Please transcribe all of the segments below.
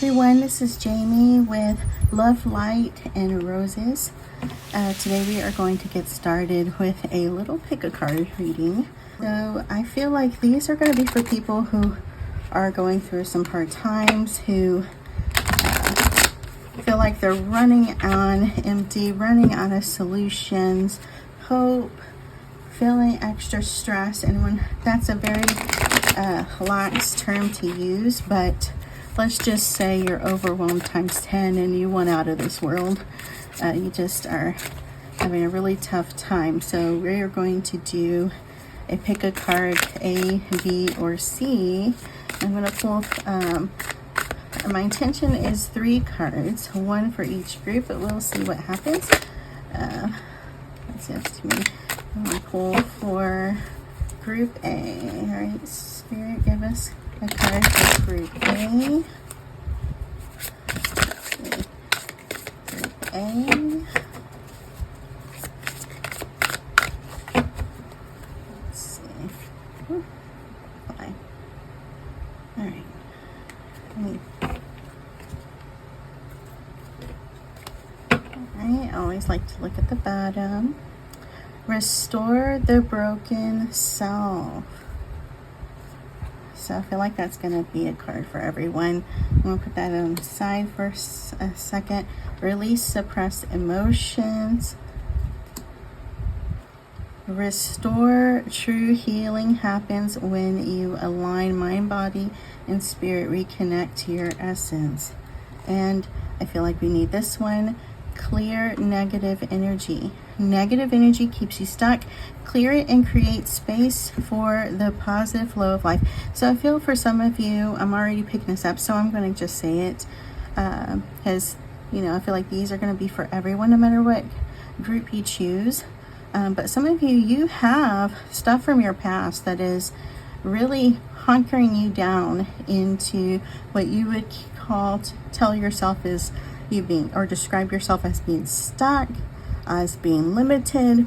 everyone, this is Jamie with Love, Light, and Roses. Today we are going to get started with a little pick-a-card reading. So I feel like these are going to be for people who are going through some hard times, who feel like they're running on empty, running out of solutions, hope, feeling extra stress. And when that's a very lax term to use, but let's just say you're overwhelmed times 10 and you want out of this world. You just are having a really tough time. So we're going to do a pick a card, A, B, or C. I'm going to pull, my intention is 3 cards, 1 for each group, but we'll see what happens. That's up to me. I'm going to pull for Group A. All right, Spirit, give us a card for Group A. Group A. Let's see. Fine. All right. I always like to look at the bottom. Restore the broken self. So I feel like that's going to be a card for everyone. I'm going to put that on the side for a second. Release suppressed emotions. Restore. True healing happens when you align mind, body, and spirit. Reconnect to your essence. And I feel like we need this one. Clear negative energy. Negative energy keeps you stuck. Clear it and create space for the positive flow of life. So I feel for some of you, I'm already picking this up, so I'm going to just say it, because I feel like these are going to be for everyone, no matter what group you choose. But some of you have stuff from your past that is really hunkering you down into what you would tell yourself is you being, or describe yourself as being stuck, as being limited.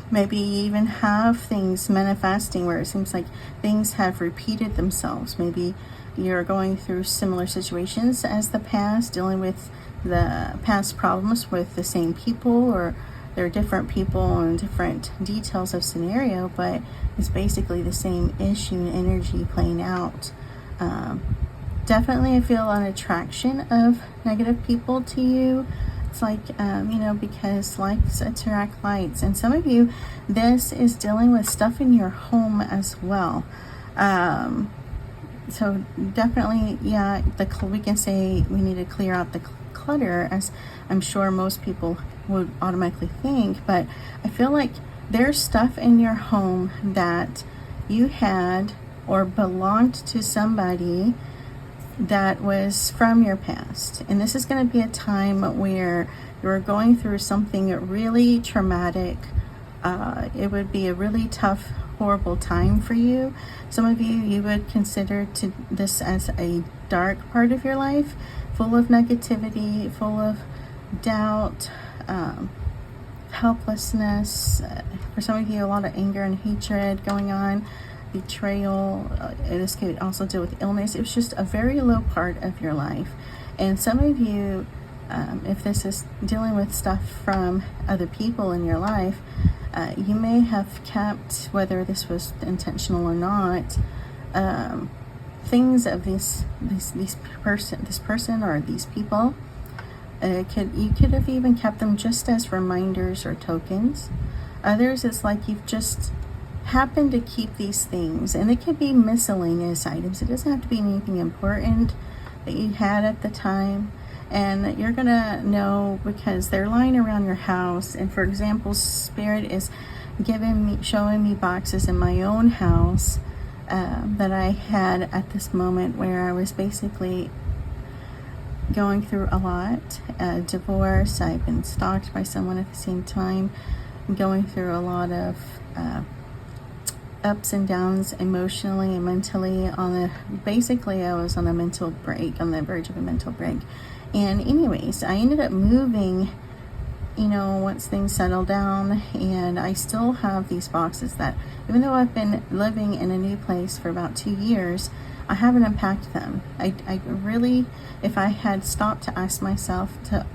Maybe you even have things manifesting where it seems like things have repeated themselves. Maybe you're going through similar situations as the past, dealing with the past problems with the same people, or they're different people and different details of scenario, but it's basically the same issue and energy playing out. Definitely I feel an attraction of negative people to you. It's like, because likes attract likes. And some of you, this is dealing with stuff in your home as well. So definitely, yeah, we can say we need to clear out the clutter, as I'm sure most people would automatically think. But I feel like there's stuff in your home that you had or belonged to somebody that was from your past. And this is going to be a time where you're going through something really traumatic. It would be a really tough, horrible time for you. Some of you would consider this as a dark part of your life, full of negativity, full of doubt, helplessness. For some of you, a lot of anger and hatred going on. Betrayal. This could also deal with illness. It was just a very low part of your life. And some of you, if this is dealing with stuff from other people in your life, you may have kept, whether this was intentional or not, things of this person or these people. You could have even kept them just as reminders or tokens. Others, it's like you've just happen to keep these things, and it could be miscellaneous items. It doesn't have to be anything important that you had at the time, and you're gonna know because they're lying around your house. And for example, Spirit is showing me boxes in my own house that I had at this moment, where I was basically going through a lot, divorce. I've been stalked by someone at the same time, going through a lot of ups and downs emotionally and mentally. Basically I was on a mental break, on the verge of a mental break. And anyways, I ended up moving once things settle down, and I still have these boxes that, even though I've been living in a new place for about 2 years, I haven't unpacked them. I really, if I had stopped to ask myself to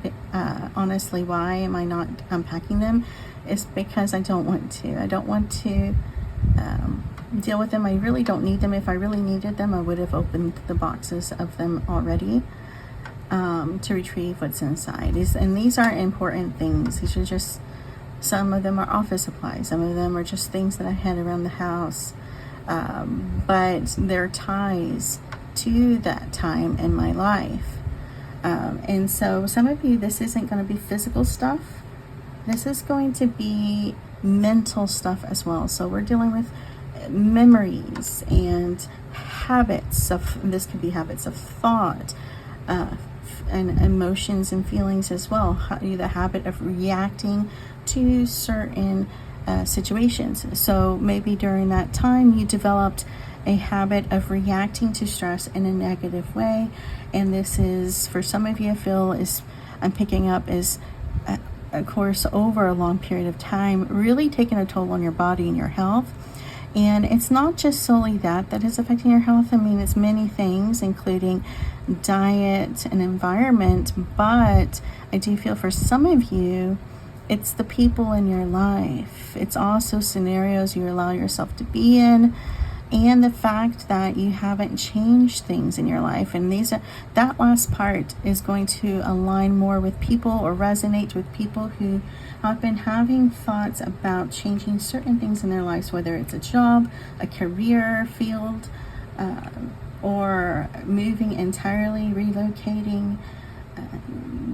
honestly, why am I not unpacking them, it's because I don't want to. I don't want to deal with them. I really don't need them. If I really needed them, I would have opened the boxes of them already to retrieve what's inside. And these aren't important things. These are just, some of them are office supplies. Some of them are just things that I had around the house. But they're ties to that time in my life. And so some of you, this isn't going to be physical stuff. This is going to be mental stuff as well. So we're dealing with memories and habits of, this could be habits of thought, and emotions and feelings as well. The habit of reacting to certain situations. So maybe during that time you developed a habit of reacting to stress in a negative way, and this is, for some of you, I feel is, I'm picking up, is of course over a long period of time really taking a toll on your body and your health. And it's not just solely that is affecting your health. I mean, it's many things, including diet and environment, but I do feel for some of you, it's the people in your life. It's also scenarios you allow yourself to be in, and the fact that you haven't changed things in your life. And that last part is going to align more with people, or resonate with people who have been having thoughts about changing certain things in their lives, whether it's a job, a career field, or moving entirely, relocating,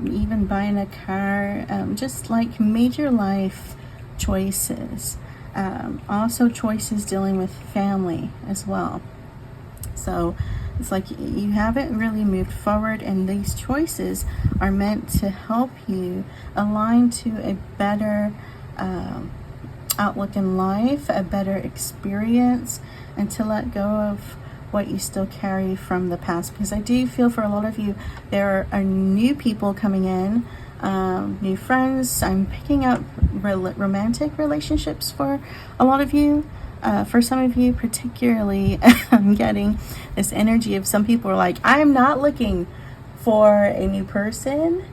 even buying a car, just like major life choices. Also choices dealing with family as well. So it's like you haven't really moved forward, and these choices are meant to help you align to a better outlook in life, a better experience, and to let go of what you still carry from the past. Because I do feel for a lot of you, there are new people coming in, new friends. I'm picking up romantic relationships for a lot of you. For some of you particularly, I'm getting this energy of some people are like, I'm not looking for a new person.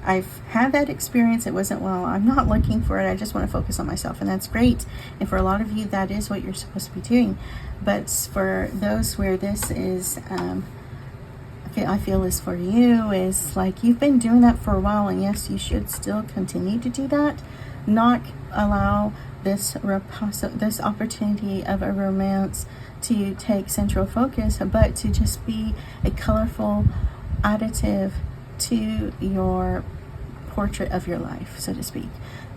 I've had that experience. It wasn't well. I'm not looking for it. I just want to focus on myself. And that's great. And for a lot of you, that is what you're supposed to be doing. But for those where this is, I feel is for you, is like you've been doing that for a while. And yes, you should still continue to do that. Not allow this opportunity of a romance to take central focus, but to just be a colorful additive to your portrait of your life, so to speak,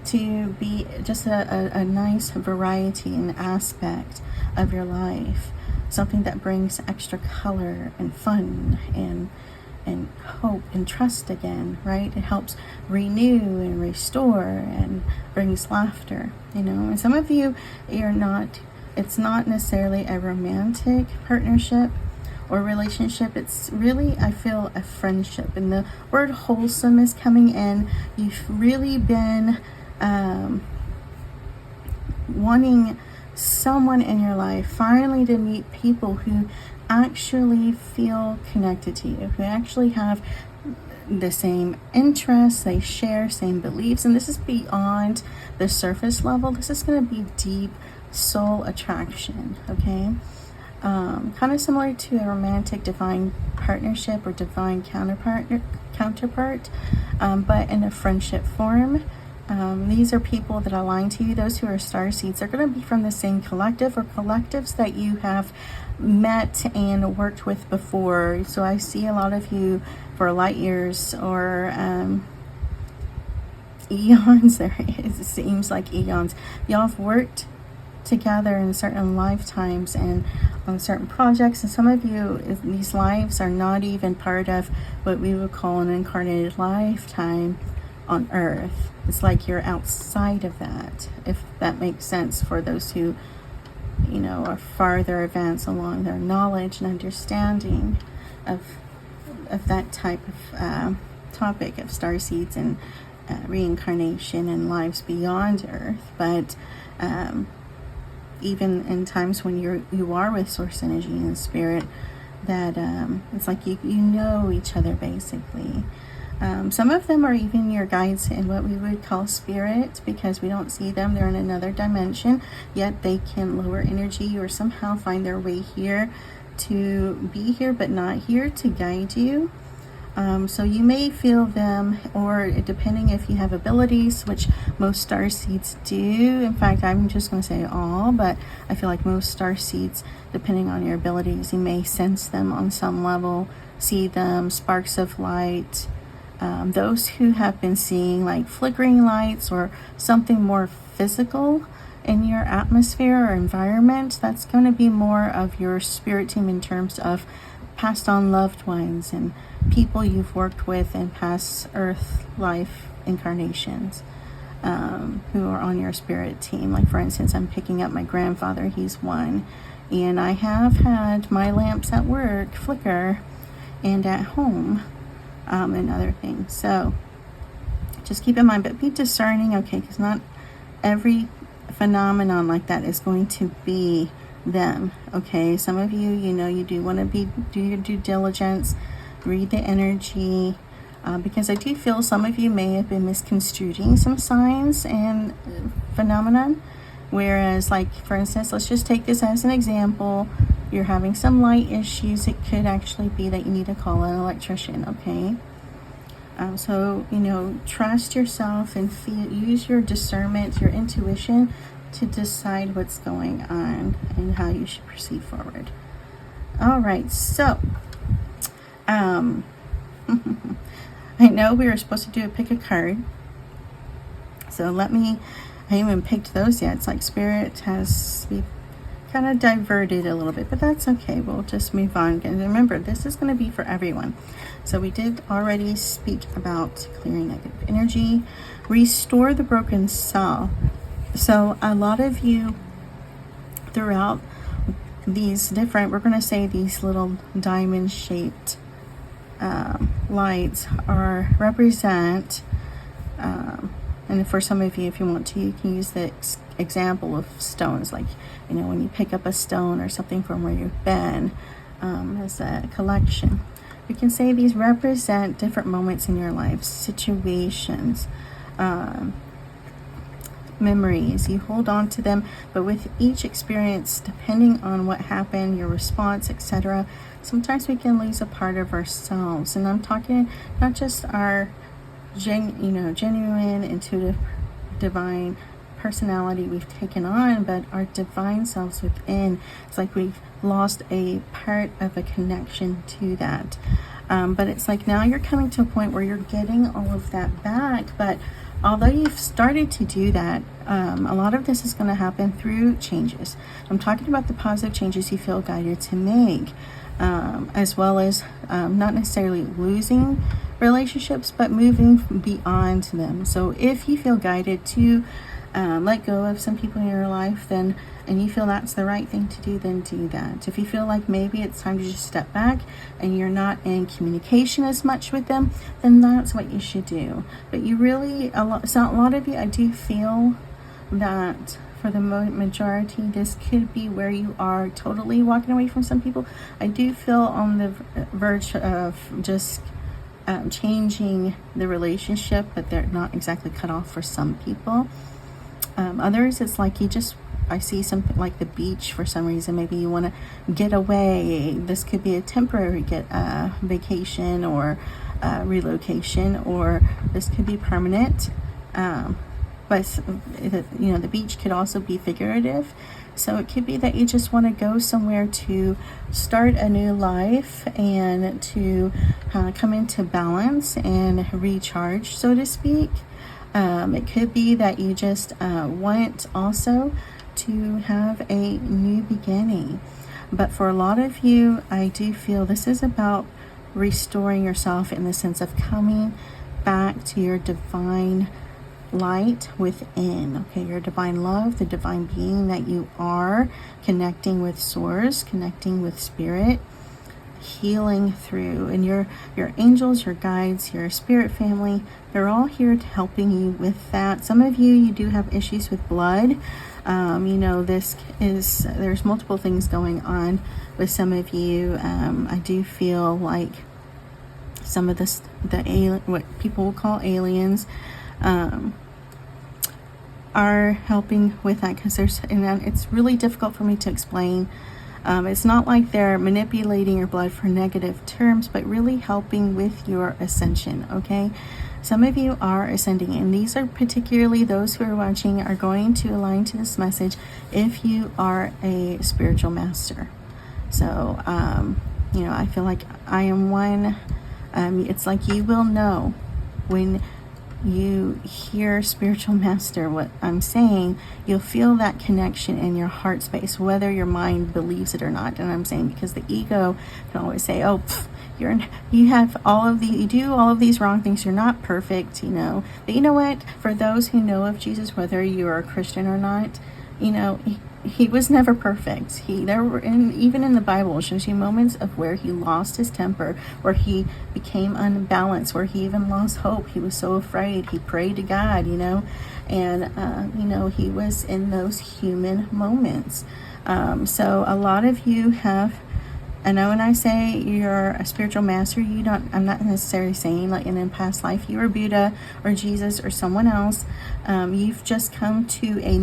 to be just a nice variety and aspect of your life, something that brings extra color and fun and hope and trust again, right? It helps renew and restore and brings laughter, and some of you, it's not necessarily a romantic partnership or relationship. It's really, I feel, a friendship, and the word wholesome is coming in. You've really been wanting someone in your life finally to meet people who actually feel connected to you, who actually have the same interests, they share same beliefs, and this is beyond the surface level. This is going to be deep soul attraction, okay? Kind of similar to a romantic divine partnership or divine counterpart, but in a friendship form. These are people that align to you. Those who are star seeds are going to be from the same collective or collectives that you have met and worked with before. So I see a lot of you for light years or eons. It seems like eons. Y'all have worked together in certain lifetimes and on certain projects, and some of you, these lives are not even part of what we would call an incarnated lifetime on earth. It's like you're outside of that, if that makes sense, for those who are farther advanced along their knowledge and understanding of that type of topic of starseeds and reincarnation and lives beyond Earth, but even in times when you are with source energy and spirit, that it's like you know each other basically. Some of them are even your guides in what we would call spirit, because we don't see them. They're in another dimension, yet they can lower energy or somehow find their way here to be here but not here to guide you. So you may feel them, or depending if you have abilities, which most starseeds do. In fact, I'm just going to say all, but I feel like most starseeds, depending on your abilities, you may sense them on some level, see them, sparks of light. Those who have been seeing like flickering lights or something more physical in your atmosphere or environment, that's going to be more of your spirit team in terms of passed on loved ones and people you've worked with in past Earth life incarnations, who are on your spirit team. Like, for instance, I'm picking up my grandfather. He's one, and I have had my lamps at work flicker and at home, and other things. So just keep in mind, but be discerning, okay, because not every phenomenon like that is going to be them. Okay, some of you, you do want to do your due diligence, read the energy, because I do feel some of you may have been misconstruing some signs and phenomenon. Whereas, like, for instance, let's just take this as an example. You're having some light issues. It could actually be that you need to call an electrician. Okay. So, trust yourself and use your discernment, your intuition, to decide what's going on and how you should proceed forward. All right, so I know we were supposed to do a pick a card, so I haven't even picked those yet. It's like Spirit has kind of diverted a little bit, but that's okay. We'll just move on. And remember, this is going to be for everyone. So we did already speak about clearing negative energy, restore the broken cell. So a lot of you throughout these different, we're going to say these little diamond shaped lights represent, and for some of you, if you want to, you can use the example of stones, like, when you pick up a stone or something from where you've been, as a collection. We can say these represent different moments in your life, situations, memories. You hold on to them, but with each experience, depending on what happened, your response, etc., sometimes we can lose a part of ourselves. And I'm talking not just our genuine, intuitive, divine personality we've taken on, but our divine selves within. It's like we've lost a part of a connection to that. But it's like now you're coming to a point where you're getting all of that back. But although you've started to do that, a lot of this is going to happen through changes. I'm talking about the positive changes you feel guided to make, as well as not necessarily losing relationships, but moving beyond them. So if you feel guided to let go of some people in your life, and you feel that's the right thing to do, then do that. If you feel like maybe it's time to just step back and you're not in communication as much with them, then that's what you should do. But you really, a lot of you, I do feel that for the majority, this could be where you are totally walking away from some people. I do feel on the verge of just changing the relationship, but they're not exactly cut off for some people. Others, it's like I see something like the beach for some reason. Maybe you want to get away. This could be a temporary vacation or relocation, or this could be permanent. But the beach could also be figurative. So it could be that you just want to go somewhere to start a new life and to come into balance and recharge, so to speak. It could be that you just want also to have a new beginning. But for a lot of you, I do feel this is about restoring yourself in the sense of coming back to your divine light within. Okay, your divine love, the divine being that you are, connecting with source, connecting with spirit, healing through. And your angels, your guides, your spirit family, they're all here to helping you with that. Some of you do have issues with blood. There's multiple things going on with some of you. I do feel like some of what people will call aliens, are helping with that, because it's really difficult for me to explain. It's not like they're manipulating your blood for negative terms, but really helping with your ascension, okay? Some of you are ascending, and these are particularly those who are watching are going to align to this message if you are a spiritual master. So, I feel like I am one. It's like you will know when you hear spiritual master what I'm saying. You'll feel that connection in your heart space, whether your mind believes it or not. And I'm saying, because the ego can always say, oh, you do all of these wrong things, you're not perfect, but you know what, for those who know of Jesus, whether you're a Christian or not, he was never perfect. Even in the Bible, it shows you moments of where he lost his temper, where he became unbalanced, where he even lost hope. He was so afraid. He prayed to God, and he was in those human moments. So a lot of you have. I know when I say you're a spiritual master, I'm not necessarily saying like in a past life you were Buddha or Jesus or someone else. You've just come to a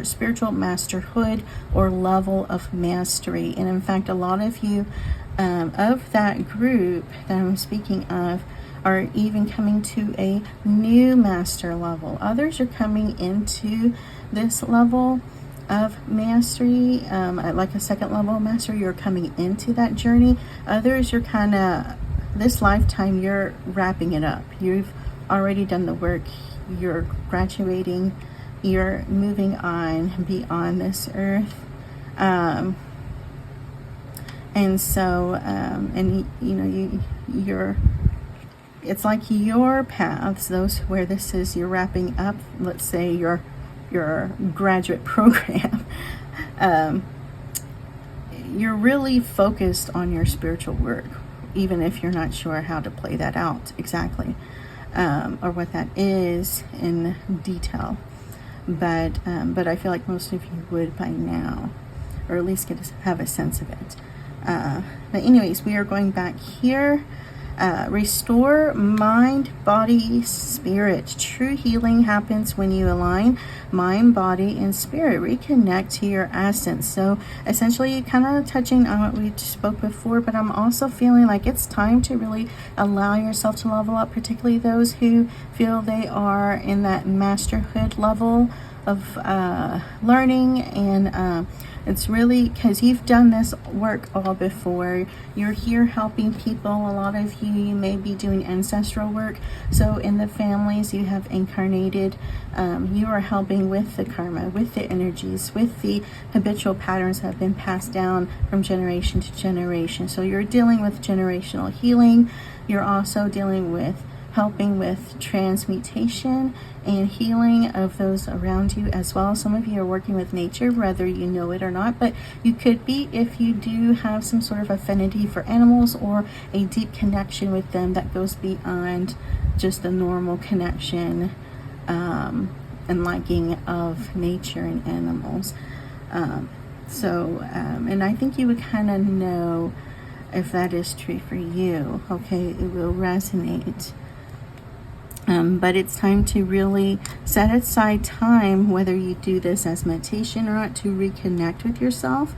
spiritual masterhood or level of mastery. And in fact, a lot of you of that group that I'm speaking of are even coming to a new master level. Others are coming into this level of mastery, like a second level of mastery. You're coming into that journey. Others, you're kind of, this lifetime, you're wrapping it up. You've already done the work. You're graduating. You're moving on beyond this earth. And so, it's like your paths, those where this is, you're wrapping up, let's say your graduate program, you're really focused on your spiritual work, even if you're not sure how to play that out exactly, or what that is in detail. But I feel like most of you would by now, or at least have a sense of it. But anyways, we are going back here. Restore mind, body, spirit. True healing happens when you align mind, body, and spirit. Reconnect to your essence. So essentially, kind of touching on what we spoke before, but I'm also feeling like it's time to really allow yourself to level up, particularly those who feel they are in that masterhood level of learning. And it's really because you've done this work all before. You're here helping people. A lot of you may be doing ancestral work. So in the families you have incarnated, you are helping with the karma, with the energies, with the habitual patterns that have been passed down from generation to generation. So you're dealing with generational healing. You're also dealing with helping with transmutation and healing of those around you as well. Some of you are working with nature, whether you know it or not, but you could be if you do have some sort of affinity for animals or a deep connection with them that goes beyond just the normal connection and liking of nature and animals. And I think you would kind of know if that is true for you. Okay, it will resonate. But it's time to really set aside time, whether you do this as meditation or not, to reconnect with yourself,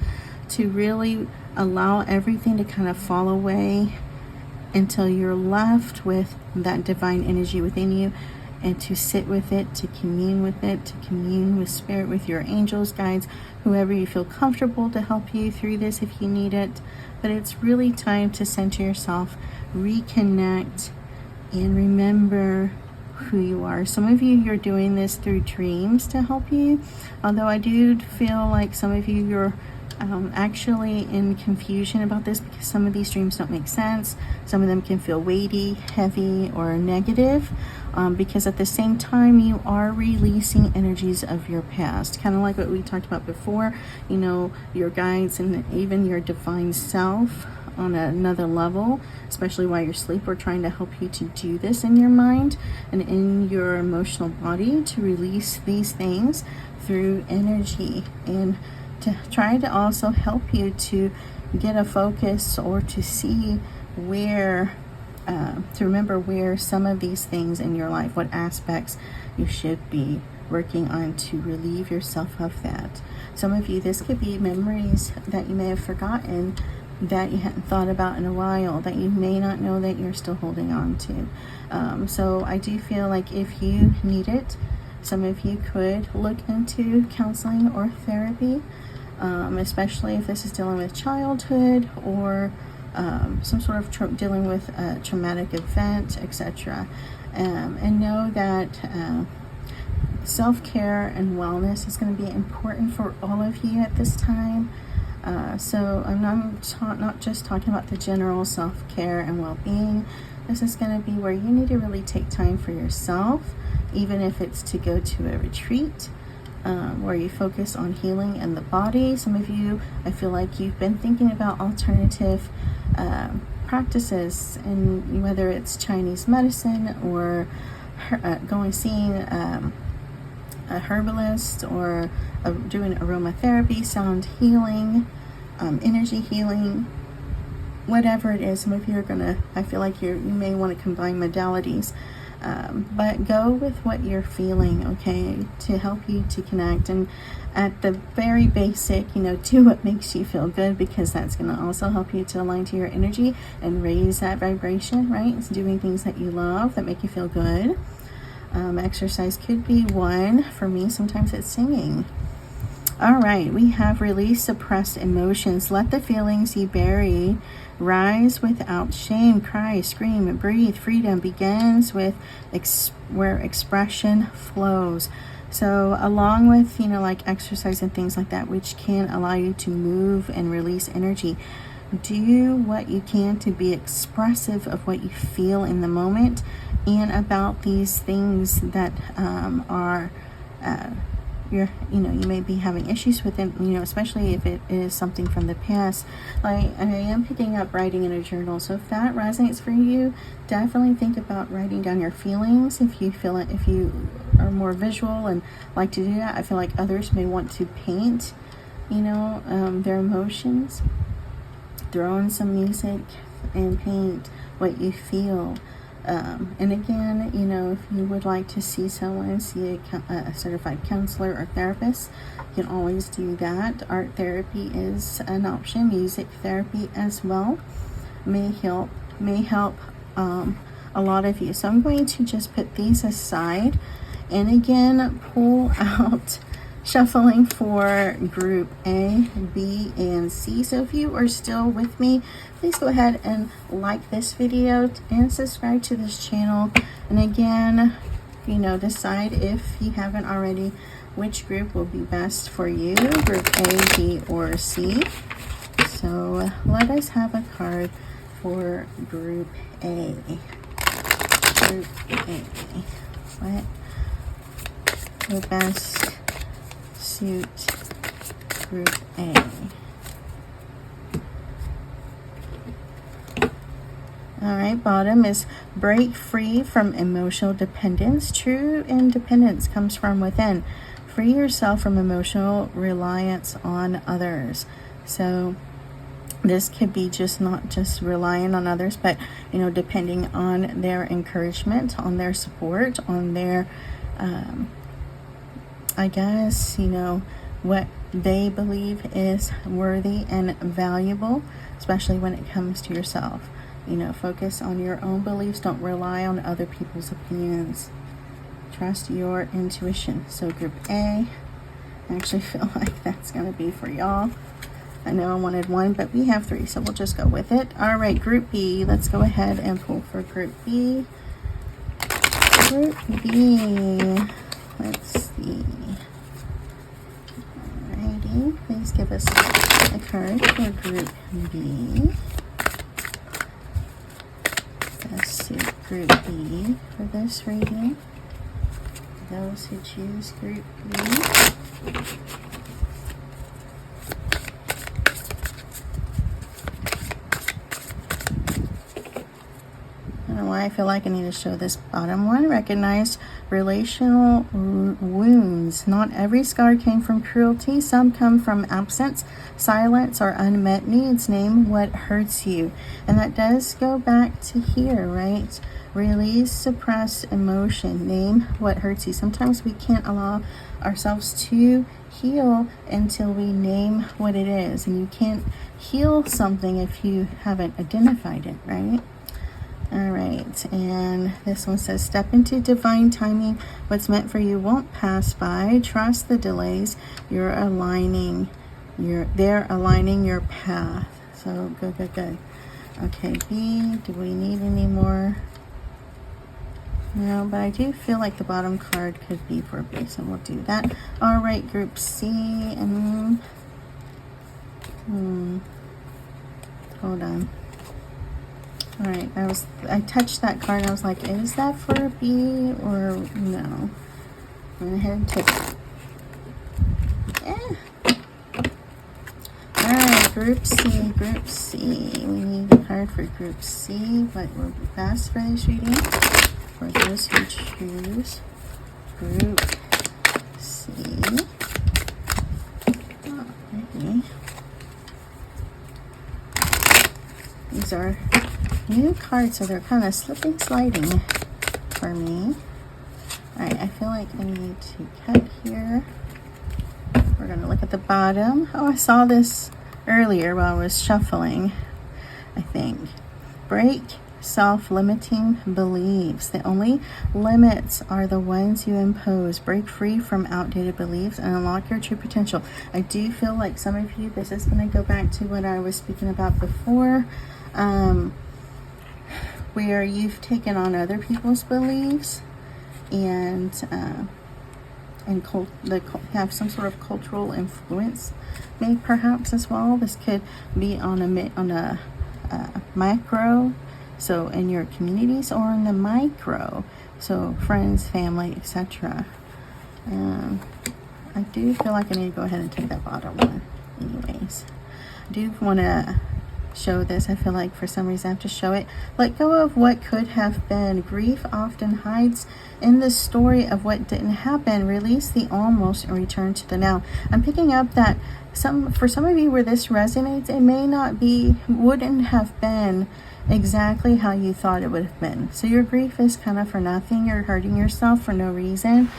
to really allow everything to kind of fall away until you're left with that divine energy within you, and to sit with it, to commune with spirit, with your angels, guides, whoever you feel comfortable to help you through this if you need it. But it's really time to center yourself, reconnect, and remember who you are. Some of you're doing this through dreams to help you, although I do feel like some of you're actually in confusion about this, because some of these dreams don't make sense. Some of them can feel weighty, heavy, or negative, because at the same time you are releasing energies of your past, kind of like what we talked about before. Your guides and even your divine self on another level, especially while you're asleep. We're trying to help you to do this in your mind and in your emotional body, to release these things through energy, and to try to also help you to get a focus, or to see where, to remember where some of these things in your life, what aspects you should be working on to relieve yourself of that. Some of you, this could be memories that you may have forgotten, that you hadn't thought about in a while, that you may not know that you're still holding on to. So I do feel like if you need it, some of you could look into counseling or therapy, especially if this is dealing with childhood, or some sort of dealing with a traumatic event, etc. And know that self-care and wellness is going to be important for all of you at this time. So I'm not just talking about the general self-care and well-being. This is going to be where you need to really take time for yourself, even if it's to go to a retreat, where you focus on healing in the body. Some of you, I feel like you've been thinking about alternative practices, and whether it's Chinese medicine, or seeing a herbalist, or doing aromatherapy, sound healing, energy healing, whatever it is. Some of you are gonna, I feel like you may want to combine modalities, but go with what you're feeling, okay, to help you to connect. And at the very basic, do what makes you feel good, because that's going to also help you to align to your energy and raise that vibration, right? It's doing things that you love, that make you feel good. Exercise could be one. For me, sometimes it's singing. All right, we have release suppressed emotions. Let the feelings you bury rise without shame. Cry, scream, breathe. Freedom begins with where expression flows. So along with, like exercise and things like that, which can allow you to move and release energy, do what you can to be expressive of what you feel in the moment, and about these things that are you may be having issues with it, especially if it is something from the past. Like, I am picking up writing in a journal, so if that resonates for you, definitely think about writing down your feelings. If you feel it, if you are more visual and like to do that, I feel like others may want to paint, their emotions. Throw in some music and paint what you feel. And again, if you would like to see someone, see a certified counselor or therapist, you can always do that. Art therapy is an option. Music therapy as well may help a lot of you. So I'm going to just put these aside, and again pull out shuffling for group A, B, and C. So if you are still with me, please go ahead and like this video and subscribe to this channel. And again, decide, if you haven't already, which group will be best for you, group A, B, or C. So let us have a card for group A. Group A. What will best suit group A? All right, bottom is break free from emotional dependence. True independence comes from within. Free yourself from emotional reliance on others. So this could be not just relying on others, but depending on their encouragement, on their support, on their I guess what they believe is worthy and valuable, especially when it comes to yourself. Focus on your own beliefs. Don't rely on other people's opinions. Trust your intuition. So group A, I actually feel like that's going to be for y'all. I know I wanted one, but we have three, so we'll just go with it. All right, group B. Let's go ahead and pull for group B. Group B. Let's see. Alrighty, please give us a card for group B. Let's see, group B for this reading. Those who choose group B. I feel like I need to show this bottom one. Recognize relational wounds. Not every scar came from cruelty. Some come from absence, silence, or unmet needs. Name what hurts you. And that does go back to here, right? Release, suppress emotion. Name what hurts you. Sometimes we can't allow ourselves to heal until we name what it is. And you can't heal something if you haven't identified it, right? All right, and this one says, step into divine timing. What's meant for you won't pass by. Trust the delays. They're aligning your path. So good. Okay, B, do we need any more? No, but I do feel like the bottom card could be for B, so we'll do that. All right, group C, and hold on. All right, I touched that card and I was like, is that for B or no? I went ahead and took it. Yeah. All right, group C. We need a card for group C. What will be best for this reading? For those who choose group C. Okay. These are new cards, so they're kind of sliding for me. Alright, I feel like I need to cut here. We're going to look at the bottom. Oh, I saw this earlier while I was shuffling, I think. Break self-limiting beliefs. The only limits are the ones you impose. Break free from outdated beliefs and unlock your true potential. I do feel like some of you, this is going to go back to what I was speaking about before, where you've taken on other people's beliefs and have some sort of cultural influence, maybe perhaps as well. This could be on a macro, so in your communities, or in the micro, so friends, family, etc. I do feel like I need to go ahead and take that bottom one anyways. I do want to show this. I feel like for some reason I have to show it. Let go of what could have been. Grief often hides in the story of what didn't happen. Release the almost and return to the now. I'm picking up that for some of you where this resonates, it may not be, wouldn't have been exactly how you thought it would have been. So your grief is kind of for nothing. You're hurting yourself for no reason,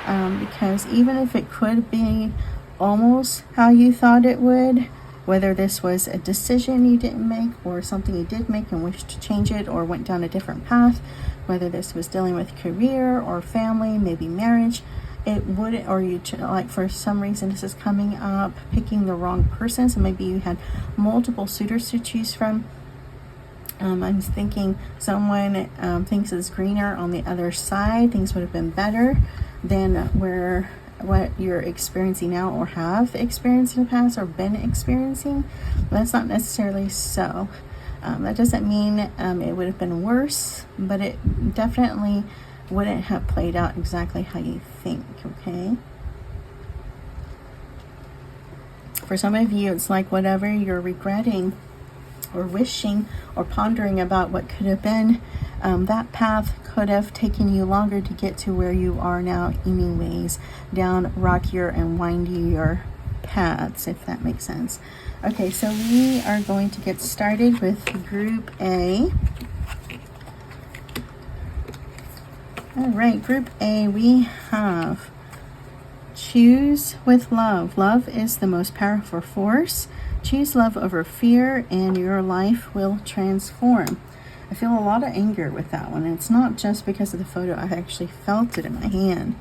because even if it could be almost how you thought it would, whether this was a decision you didn't make or something you did make and wished to change it or went down a different path, whether this was dealing with career or family, maybe marriage, it would, or you, like for some reason this is coming up, picking the wrong person. So maybe you had multiple suitors to choose from. I'm thinking someone thinks it's greener on the other side. Things would have been better than what you're experiencing now or have experienced in the past or been experiencing. That's not necessarily so. That doesn't mean it would have been worse, but it definitely wouldn't have played out exactly how you think, okay? For some of you, it's like whatever you're regretting or wishing or pondering about what could have been, that path could have taken you longer to get to where you are now anyways, down rockier and windier paths, if that makes sense. Okay, so we are going to get started with group A. All right, group A, we have choose with love. Love is the most powerful force. Choose love over fear and your life will transform. I feel a lot of anger with that one. It's not just because of the photo. I actually felt it in my hand.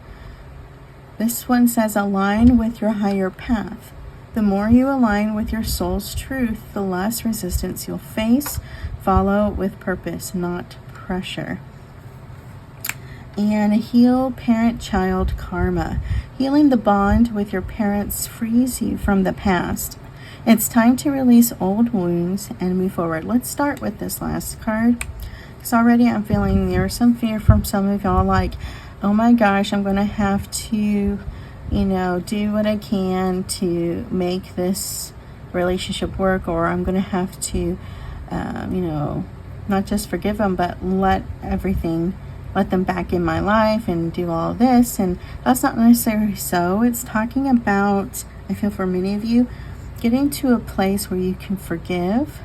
This one says align with your higher path. The more you align with your soul's truth, the less resistance you'll face. Follow with purpose, not pressure. And heal parent-child karma. Healing the bond with your parents frees you from the past. It's time to release old wounds and move forward. Let's start with this last card, because already I'm feeling there's some fear from some of y'all, like, oh my gosh, I'm going to have to, do what I can to make this relationship work, or I'm going to have to, not just forgive them, but let them back in my life and do all this. And that's not necessarily so. It's talking about, I feel for many of you, getting to a place where you can forgive,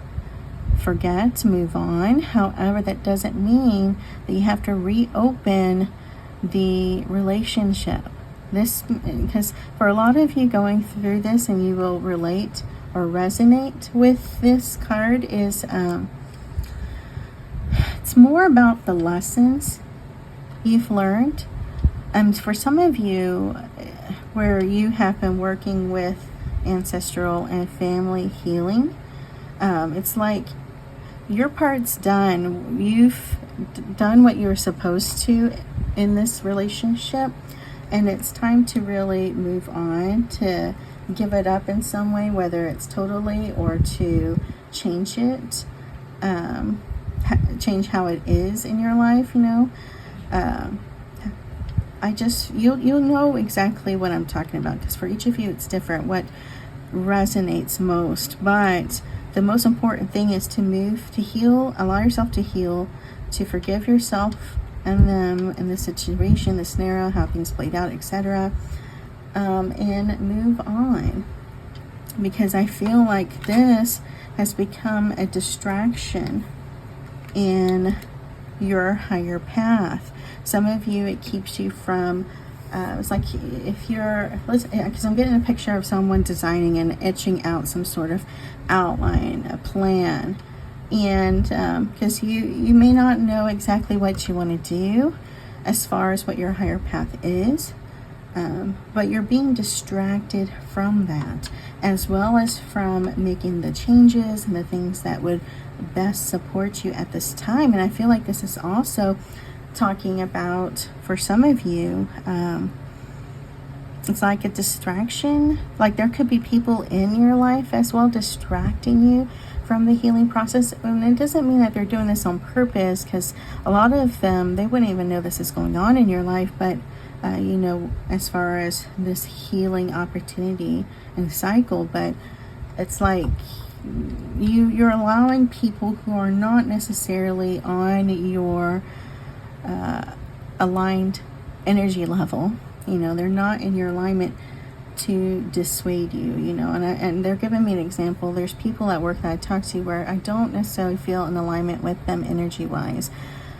forget, move on. However, that doesn't mean that you have to reopen the relationship. This, because for a lot of you going through this, and you will relate or resonate with this card, is it's more about the lessons you've learned. And for some of you, where you have been working with ancestral and family healing, it's like your part's done. You've done what you were supposed to in this relationship, and it's time to really move on, to give it up in some way, whether it's totally or to change it, change how it is in your life, you know. You'll know exactly what I'm talking about, because for each of you it's different what resonates most. But the most important thing is to move, to heal, allow yourself to heal, to forgive yourself and them in the situation, the scenario, how things played out, etc., and move on. Because I feel like this has become a distraction in your higher path. Some of you, it keeps you from, it's like if you're, because I'm getting a picture of someone designing and etching out some sort of outline, a plan. And because you may not know exactly what you want to do as far as what your higher path is, but you're being distracted from that, as well as from making the changes and the things that would best support you at this time. And I feel like this is also talking about, for some of you, it's like a distraction. Like there could be people in your life as well distracting you from the healing process. And it doesn't mean that they're doing this on purpose, because a lot of them, they wouldn't even know this is going on in your life. But you know, as far as this healing opportunity and cycle, but it's like you're allowing people who are not necessarily on your aligned energy level, you know, they're not in your alignment, to dissuade you, you know. And they're giving me an example. There's people at work that I talk to where I don't necessarily feel in alignment with them energy wise.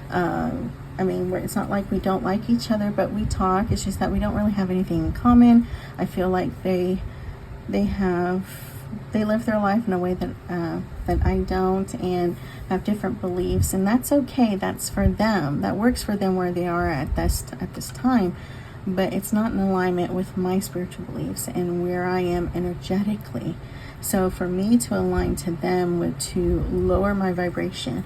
I mean, it's not like we don't like each other, but we talk. It's just that we don't really have anything in common. I feel like they live their life in a way that that I don't, and have different beliefs, and that's okay. That's for them. That works for them where they are at this time, but it's not in alignment with my spiritual beliefs and where I am energetically. So for me to align to them would to lower my vibration,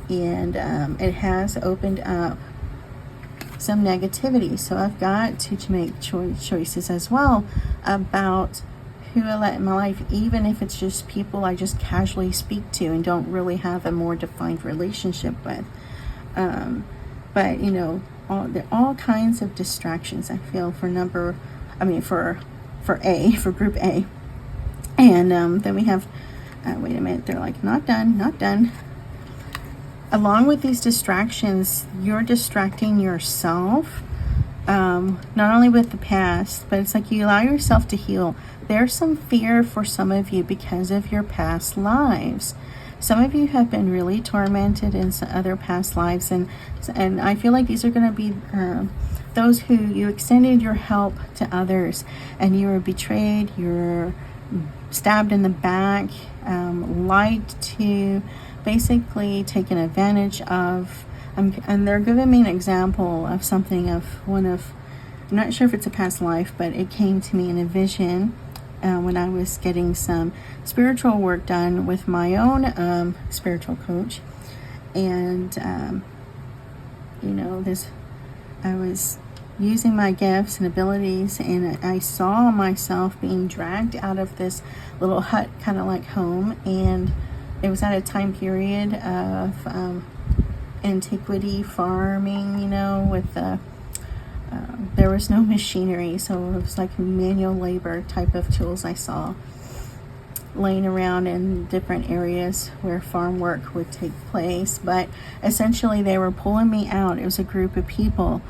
and it has opened up some negativity. So I've got to make choices as well about who I let in my life, even if it's just people I just casually speak to and don't really have a more defined relationship with. But you know, there are all kinds of distractions, I feel, for group A. And then we have, wait a minute, they're like, not done. Along with these distractions, you're distracting yourself, not only with the past, but it's like you allow yourself to heal. There's some fear for some of you because of your past lives. Some of you have been really tormented in some other past lives, and I feel like these are going to be those who you extended your help to others, and you were betrayed, you're stabbed in the back, lied to, basically taken advantage of. And they're giving me an example of something of I'm not sure if it's a past life, but it came to me in a vision when I was getting some spiritual work done with my own spiritual coach. And you know, I was using my gifts and abilities, and I saw myself being dragged out of this little hut, kind of like home, and it was at a time period of antiquity farming, you know, with there was no machinery, so it was like manual labor type of tools I saw. laying around in different areas where farm work would take place. But essentially they were pulling me out. It was a group of people,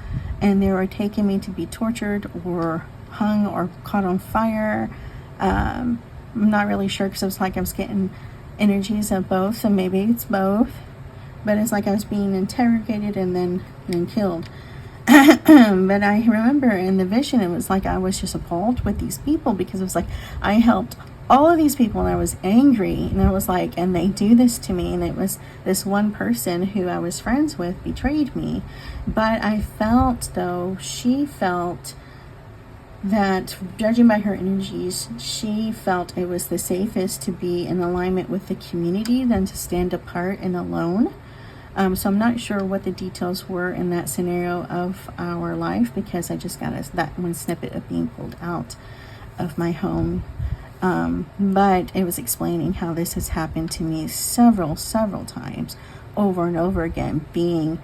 and they were taking me to be tortured or hung or caught on fire. I'm not really sure, because it was like I was getting energies of both, and maybe it's both, but it's like I was being interrogated and then killed. But I remember in the vision, it was like I was just appalled with these people, because it was like I helped all of these people and I was angry, and I was like, and they do this to me. And it was this one person who I was friends with betrayed me. But I felt, though, she felt that, judging by her energies, she felt it was the safest to be in alignment with the community than to stand apart and alone. So I'm not sure what the details were in that scenario of our life, because I just got that one snippet of being pulled out of my home. But it was explaining how this has happened to me several times, over and over again, being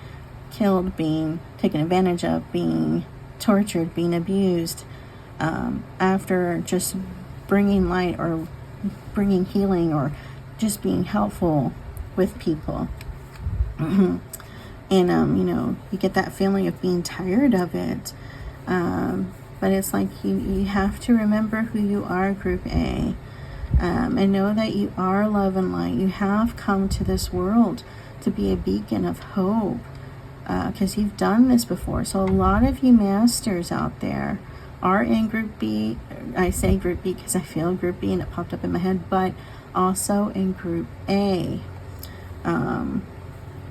killed, being taken advantage of, being tortured, being abused, after just bringing light or bringing healing or just being helpful with people. And you get that feeling of being tired of it, but it's like you have to remember who you are, Group A, and know that you are love and light. You have come to this world to be a beacon of hope, because you've done this before. So a lot of you masters out there are in Group B. I say Group B because I feel Group B and it popped up in my head, but also in Group A.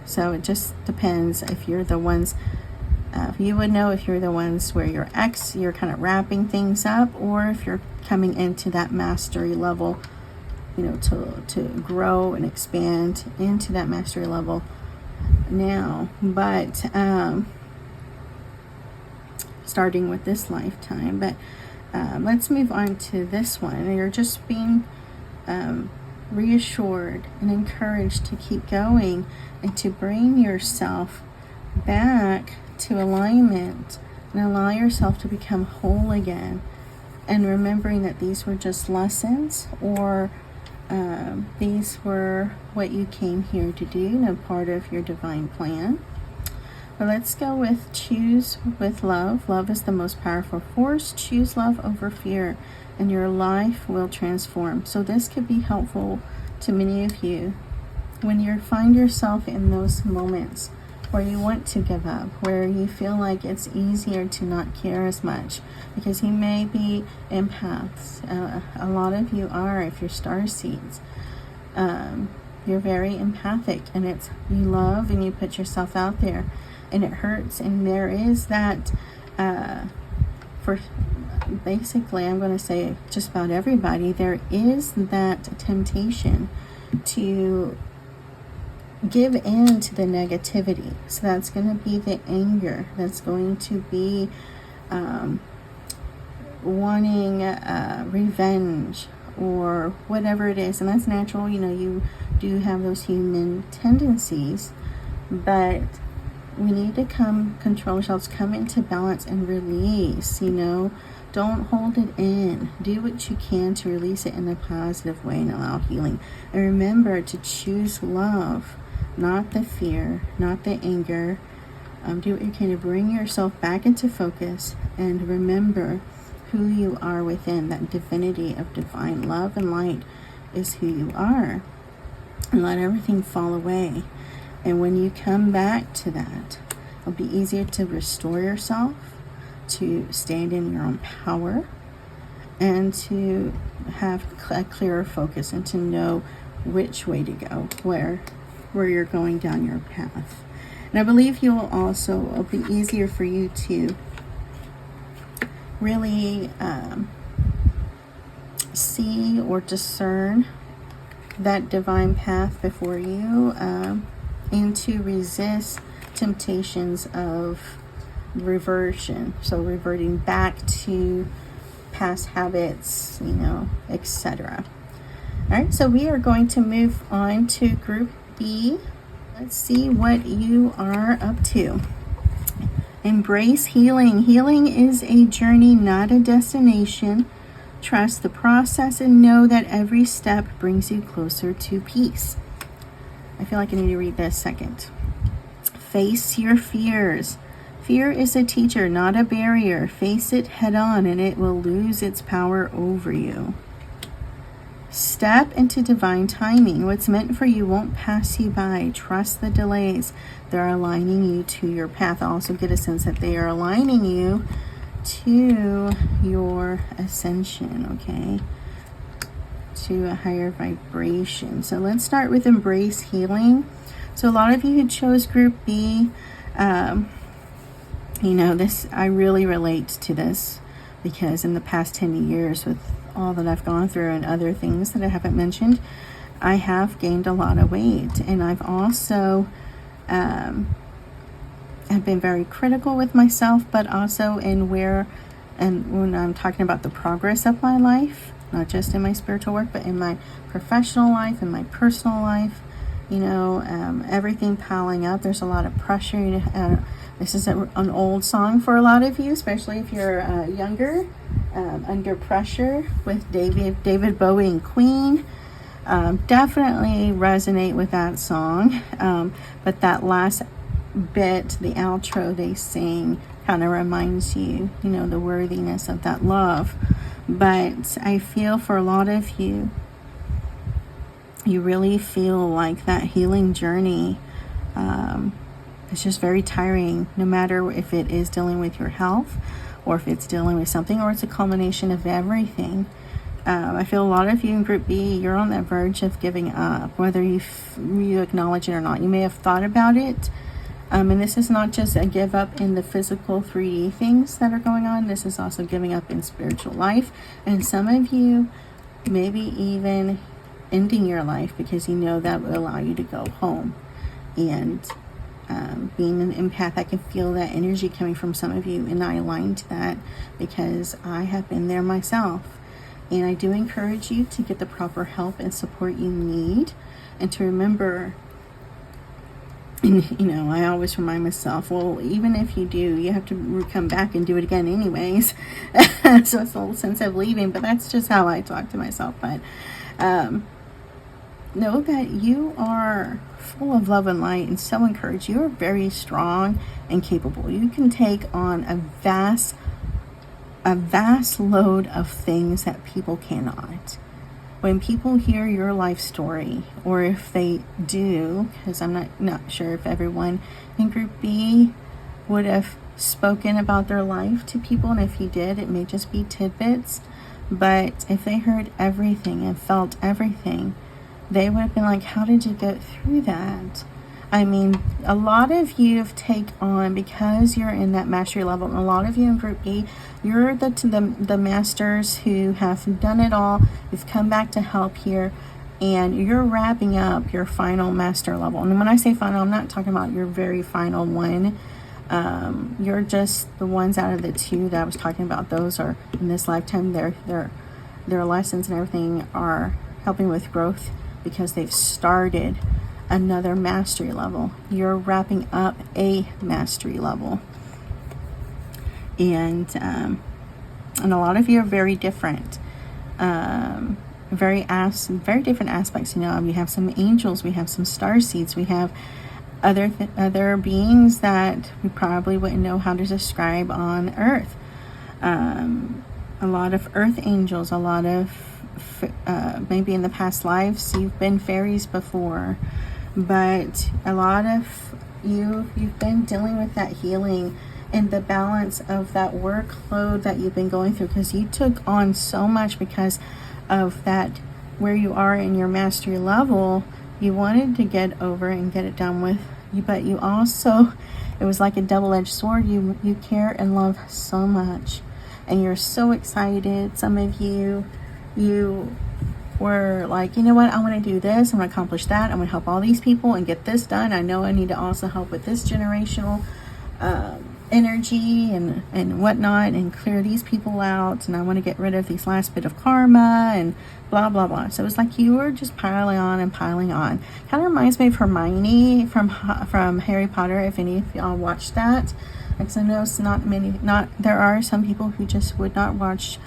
So it just depends if you're the ones, you would know if you're the ones where you're kind of wrapping things up, or if you're coming into that mastery level, to grow and expand into that mastery level now. But starting with this lifetime. But let's move on to this one. You're just being reassured and encouraged to keep going and to bring yourself back to alignment and allow yourself to become whole again, and remembering that these were just lessons, or these were what you came here to do, no part of your divine plan. But let's go with choose with love. Love is the most powerful force. Choose love over fear, and your life will transform. So this could be helpful to many of you when you find yourself in those moments where you want to give up, where you feel like it's easier to not care as much, because you may be empaths. A lot of you are, if you're star seeds. You're very empathic, and you love and you put yourself out there, and it hurts. And there is that, basically, I'm going to say just about everybody, there is that temptation to give in to the negativity. So that's going to be the anger. That's going to be wanting revenge or whatever it is. And that's natural. You do have those human tendencies, but we need to control ourselves, come into balance and release. Don't hold it in. Do what you can to release it in a positive way and allow healing. And remember to choose love, not the fear, not the anger. Do what you can to bring yourself back into focus, and remember who you are within. That divinity of divine love and light is who you are. And let everything fall away. And when you come back to that, it'll be easier to restore yourself, to stand in your own power, and to have a clearer focus, and to know which way to go, where you're going down your path. And I believe it'll be easier for you to really see or discern that divine path before you, and to resist temptations of reversion. So reverting back to past habits, etc. All right, so we are going to move on to Group B. Let's see what you are up to. Embrace healing. Healing is a journey, not a destination. Trust the process and know that every step brings you closer to peace. I feel like I need to read this second. Face your fears. Fear is a teacher, not a barrier. Face it head on and it will lose its power over you. Step into divine timing. What's meant for you won't pass you by. Trust the delays. They're aligning you to your path. I also get a sense that they are aligning you to your ascension, okay? To a higher vibration. So let's start with embrace healing. So a lot of you who chose group B, this, I really relate to this because in the past 10 years with all that I've gone through and other things that I haven't mentioned, I have gained a lot of weight, and I've also have been very critical with myself, but also when I'm talking about the progress of my life, not just in my spiritual work, but in my professional life, in my personal life, everything piling up. There's a lot of pressure. This is an old song for a lot of you, especially if you're younger. Under Pressure with David Bowie and Queen. Definitely resonate with that song. But that last bit, the outro they sing, kind of reminds you, the worthiness of that love. But I feel for a lot of you, you really feel like that healing journey is just very tiring, no matter if it is dealing with your health or if it's dealing with something, or it's a culmination of everything. I feel a lot of you in Group B, you're on that verge of giving up, whether you acknowledge it or not. You may have thought about it. And this is not just a give up in the physical 3D things that are going on. This is also giving up in spiritual life. And some of you, maybe even ending your life because that will allow you to go home. And being an empath, I can feel that energy coming from some of you, and I align to that because I have been there myself. And I do encourage you to get the proper help and support you need, and to remember, and I always remind myself, well, even if you do, you have to come back and do it again anyways. So it's a little sense of leaving, but that's just how I talk to myself. But know that you are full of love and light, and so encouraged. You are very strong and capable. You can take on a vast load of things that people cannot. When people hear your life story, or if they do, because I'm not sure if everyone in Group B would have spoken about their life to people, and if you did, it may just be tidbits. But if they heard everything and felt everything, they would have been like, how did you get through that? I mean, a lot of you have taken on, because you're in that mastery level, and a lot of you in Group B, you're the masters who have done it all. You've come back to help here, and you're wrapping up your final master level. And when I say final, I'm not talking about your very final one. You're just the ones out of the two that I was talking about. Those are in this lifetime. Their lessons and everything are helping with growth, because they've started another mastery level. You're wrapping up a mastery level. And a lot of you are very different. Very different aspects. We have some angels, we have some star seeds, we have other beings that we probably wouldn't know how to describe on Earth. A lot of earth angels, a lot of maybe in the past lives you've been fairies before, but a lot of you've been dealing with that healing and the balance of that workload that you've been going through, because you took on so much because of that, where you are in your mastery level. You wanted to get over and get it done with, but you also, it was like a double-edged sword. You care and love so much, and you're so excited. Some of you were like, you know what, I want to do this, I'm going to accomplish that, I'm going to help all these people and get this done. I know I need to also help with this generational energy and whatnot, and clear these people out, and I want to get rid of these last bit of karma and blah blah blah. So it's like you were just piling on and piling on. Kind of reminds me of Hermione from Harry Potter, if any of y'all watched that, because I know it's not there are some people who just would not watch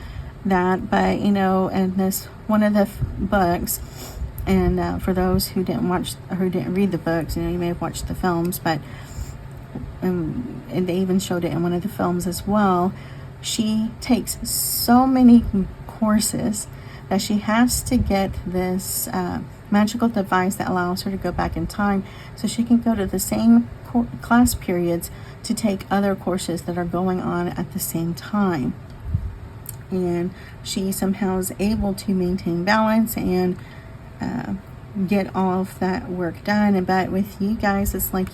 that. But you know, in this one of the books, and for those who didn't read the books, you know, you may have watched the films, but and they even showed it in one of the films as well. She takes so many courses that she has to get this magical device that allows her to go back in time, so she can go to the same class periods to take other courses that are going on at the same time. And she somehow is able to maintain balance and get all of that work done. But with you guys, it's like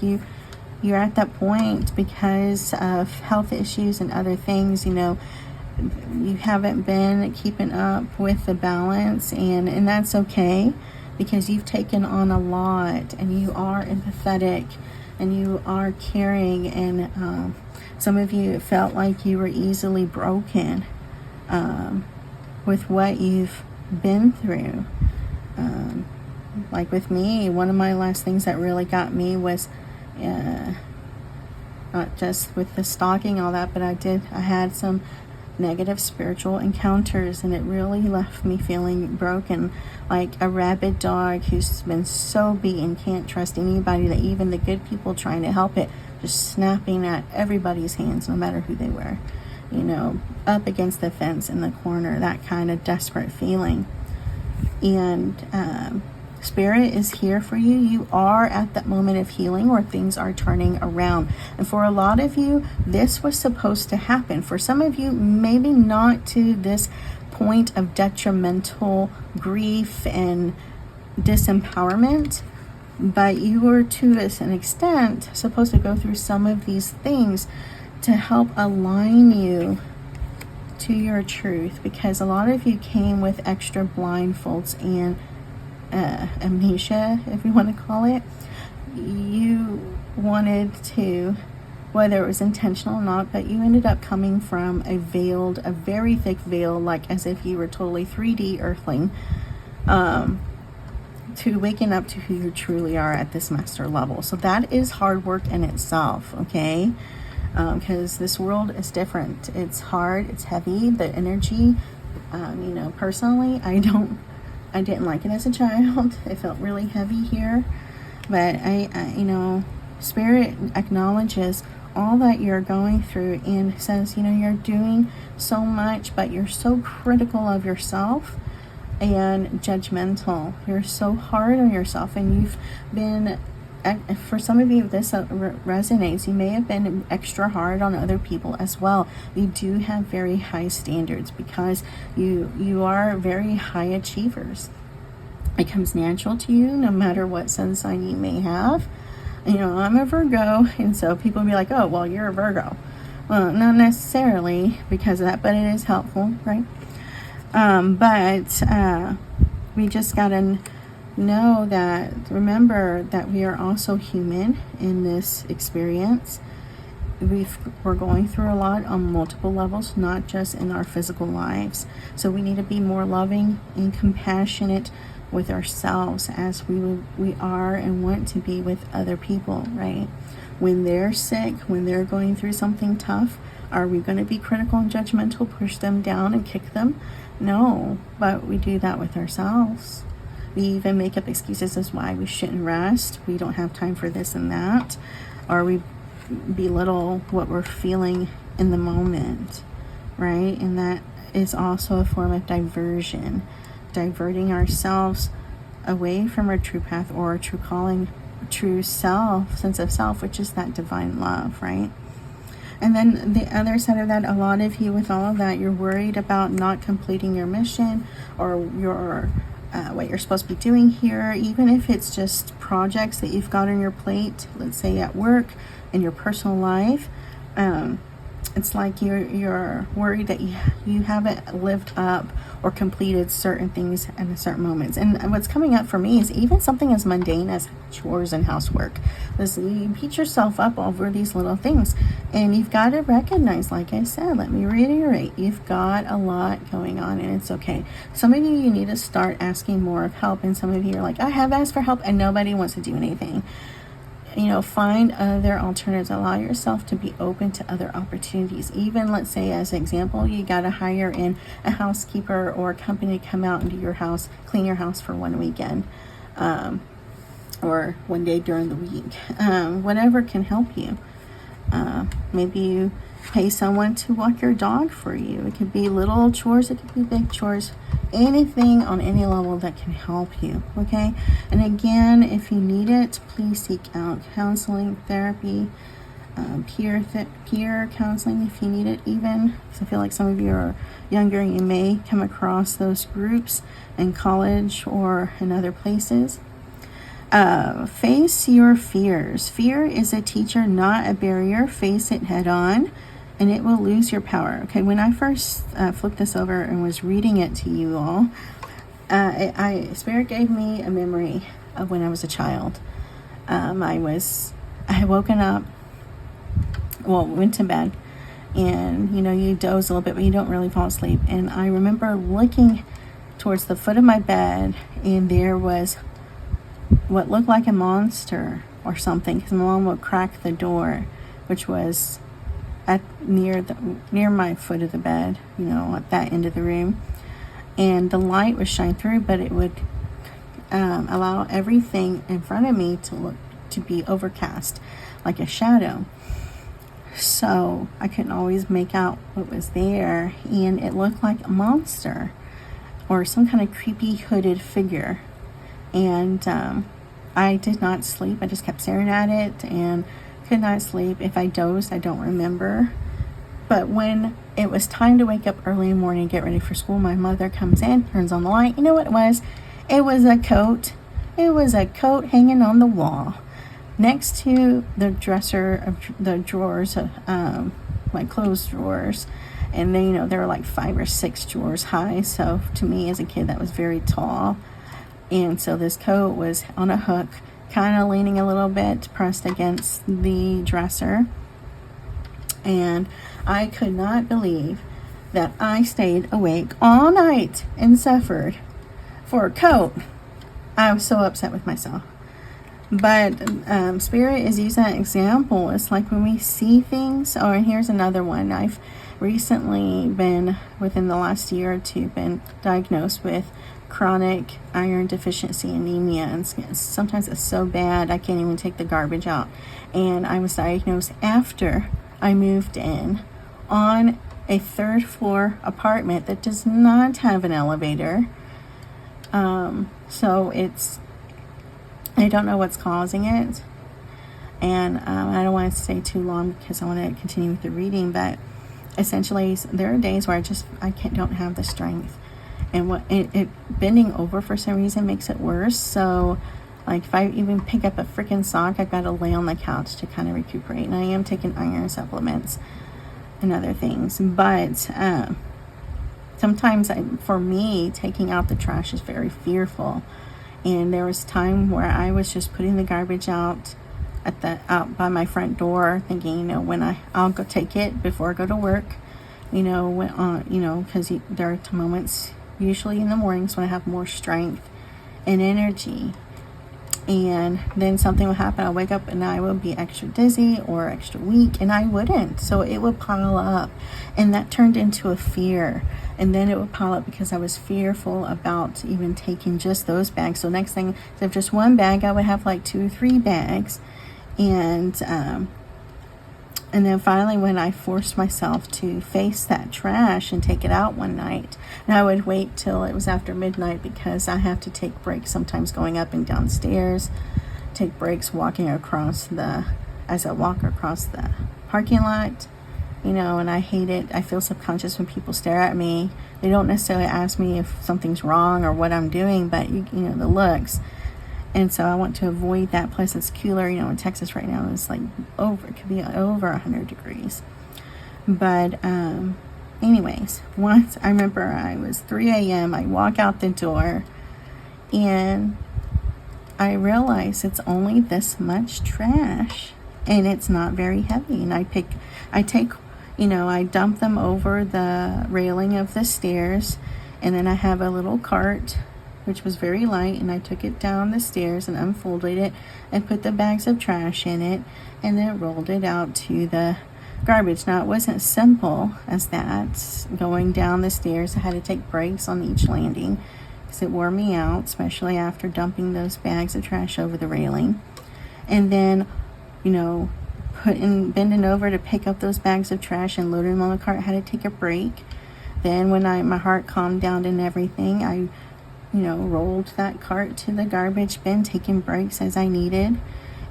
you're at that point because of health issues and other things, you know, you haven't been keeping up with the balance, and that's okay, because you've taken on a lot, and you are empathetic, and you are caring, and some of you felt like you were easily broken with what you've been through. Like with me, one of my last things that really got me was not just with the stalking, all that, but I had some negative spiritual encounters, and it really left me feeling broken, like a rabid dog who's been so beaten, can't trust anybody, that even the good people trying to help it, just snapping at everybody's hands, no matter who they were, you know, up against the fence in the corner, that kind of desperate feeling. And Spirit is here for you. You are at that moment of healing where things are turning around. And for a lot of you, this was supposed to happen. For some of you, maybe not to this point of detrimental grief and disempowerment, but you were, to an extent, supposed to go through some of these things to help align you to your truth, because a lot of you came with extra blindfolds and amnesia, if you want to call it. You wanted to, whether it was intentional or not, but you ended up coming from a very thick veil, like as if you were totally 3D earthling, to waking up to who you truly are at this master level. So that is hard work in itself, okay? Because this world is different. It's hard, it's heavy, the energy, you know, personally, I didn't like it as a child. It felt really heavy here. But I you know, Spirit acknowledges all that you're going through and says, you know, you're doing so much, but you're so critical of yourself and judgmental. You're so hard on yourself, and you've been, for some of you, this resonates. You may have been extra hard on other people as well. You do have very high standards because you are very high achievers. It comes natural to you, no matter what sun sign you may have. You know, I'm a Virgo, and so people be like, oh, well, you're a Virgo. Well, not necessarily because of that, but it is helpful, right? But we just gotta know that, remember that we are also human in this experience. We're going through a lot on multiple levels, not just in our physical lives. So we need to be more loving and compassionate with ourselves as we are and want to be with other people, right? When they're sick, when they're going through something tough, are we going to be critical and judgmental, push them down and kick them? No, but we do that with ourselves. We even make up excuses as why we shouldn't rest. We don't have time for this and that. Or we belittle what we're feeling in the moment, right? And that is also a form of diversion. Diverting ourselves away from our true path or our true calling, true self, sense of self, which is that divine love, right? And then the other side of that, a lot of you with all of that, you're worried about not completing your mission or your what you're supposed to be doing here, even if it's just projects that you've got on your plate, let's say at work, in your personal life. It's like you're worried that you haven't lived up or completed certain things in certain moments. And what's coming up for me is even something as mundane as chores and housework. You beat yourself up over these little things, and you've got to recognize, like I said, let me reiterate, you've got a lot going on, and it's okay. Some of you need to start asking more of help, and some of you are like, I have asked for help and nobody wants to do anything. find other alternatives. Allow yourself to be open to other opportunities. Even, let's say, as an example, you got to hire in a housekeeper or a company to come out and do your house, clean your house for one weekend, or one day during the week. Whatever can help you. Maybe you pay someone to walk your dog for you. It could be little chores, it could be big chores, anything on any level that can help you. Okay. And again, if you need it, please seek out counseling, therapy, peer counseling if you need it. Even because I feel like some of you are younger, you may come across those groups in college or in other places. Face your fears. Fear is a teacher, not a barrier. Face it head on, and it will lose your power. Okay, when I first flipped this over and was reading it to you all, Spirit gave me a memory of when I was a child. I had woken up, went to bed, and you doze a little bit, but you don't really fall asleep. And I remember looking towards the foot of my bed, and there was what looked like a monster or something, because my mom would crack the door, which was near my foot of the bed, at that end of the room, and the light would shine through, but it would allow everything in front of me to be overcast, like a shadow. So I couldn't always make out what was there, and it looked like a monster or some kind of creepy hooded figure. And I did not sleep. I just kept staring at it and could not sleep. If I dozed, I don't remember. But when it was time to wake up early in the morning and get ready for school, my mother comes in, turns on the light. You know what it was? It was a coat. It was a coat hanging on the wall next to the dresser of the drawers, my clothes drawers. And then, there were like 5 or 6 drawers high. So to me as a kid, that was very tall. And so this coat was on a hook, kind of leaning a little bit, pressed against the dresser. And I could not believe that I stayed awake all night and suffered for a coat. I was so upset with myself. But Spirit is using that example. It's like when we see things. Oh, and here's another one. I've recently been, within the last year or two, been diagnosed with chronic iron deficiency anemia, and sometimes it's so bad I can't even take the garbage out. And I was diagnosed after I moved in on a 3rd floor apartment that does not have an elevator. So I don't know what's causing it, and I don't want to stay too long because I want to continue with the reading. But essentially, there are days where I don't have the strength. And what it bending over for some reason makes it worse. So, like, if I even pick up a freaking sock, I've got to lay on the couch to kind of recuperate. And I am taking iron supplements and other things. But sometimes, for me, taking out the trash is very fearful. And there was time where I was just putting the garbage out by my front door, thinking, when I'll go take it before I go to work. Because there are moments, usually in the mornings, when I have more strength and energy, and then something will happen. I'll wake up and I will be extra dizzy or extra weak, and I wouldn't. So it would pile up, and that turned into a fear. And then it would pile up because I was fearful about even taking just those bags. So next thing, instead of just one bag, I would have like 2 or 3 bags. And then finally, when I forced myself to face that trash and take it out one night, and I would wait till it was after midnight because I have to take breaks sometimes going up and downstairs, take breaks walking as I walk across the parking lot, and I hate it. I feel subconscious when people stare at me. They don't necessarily ask me if something's wrong or what I'm doing, but the looks. And so I want to avoid that. Plus it's cooler, in Texas right now. It's like it could be over 100 degrees. But anyways, once I remember I was 3 a.m. I walk out the door and I realize it's only this much trash and it's not very heavy. And I dump them over the railing of the stairs, and then I have a little cart, which was very light, and I took it down the stairs and unfolded it and put the bags of trash in it, and then rolled it out to the garbage. Now, it wasn't simple as that. Going down the stairs, I had to take breaks on each landing because it wore me out, especially after dumping those bags of trash over the railing. And then, bending over to pick up those bags of trash and loading them on the cart, I had to take a break. Then when my heart calmed down and everything, I rolled that cart to the garbage bin, taking breaks as I needed.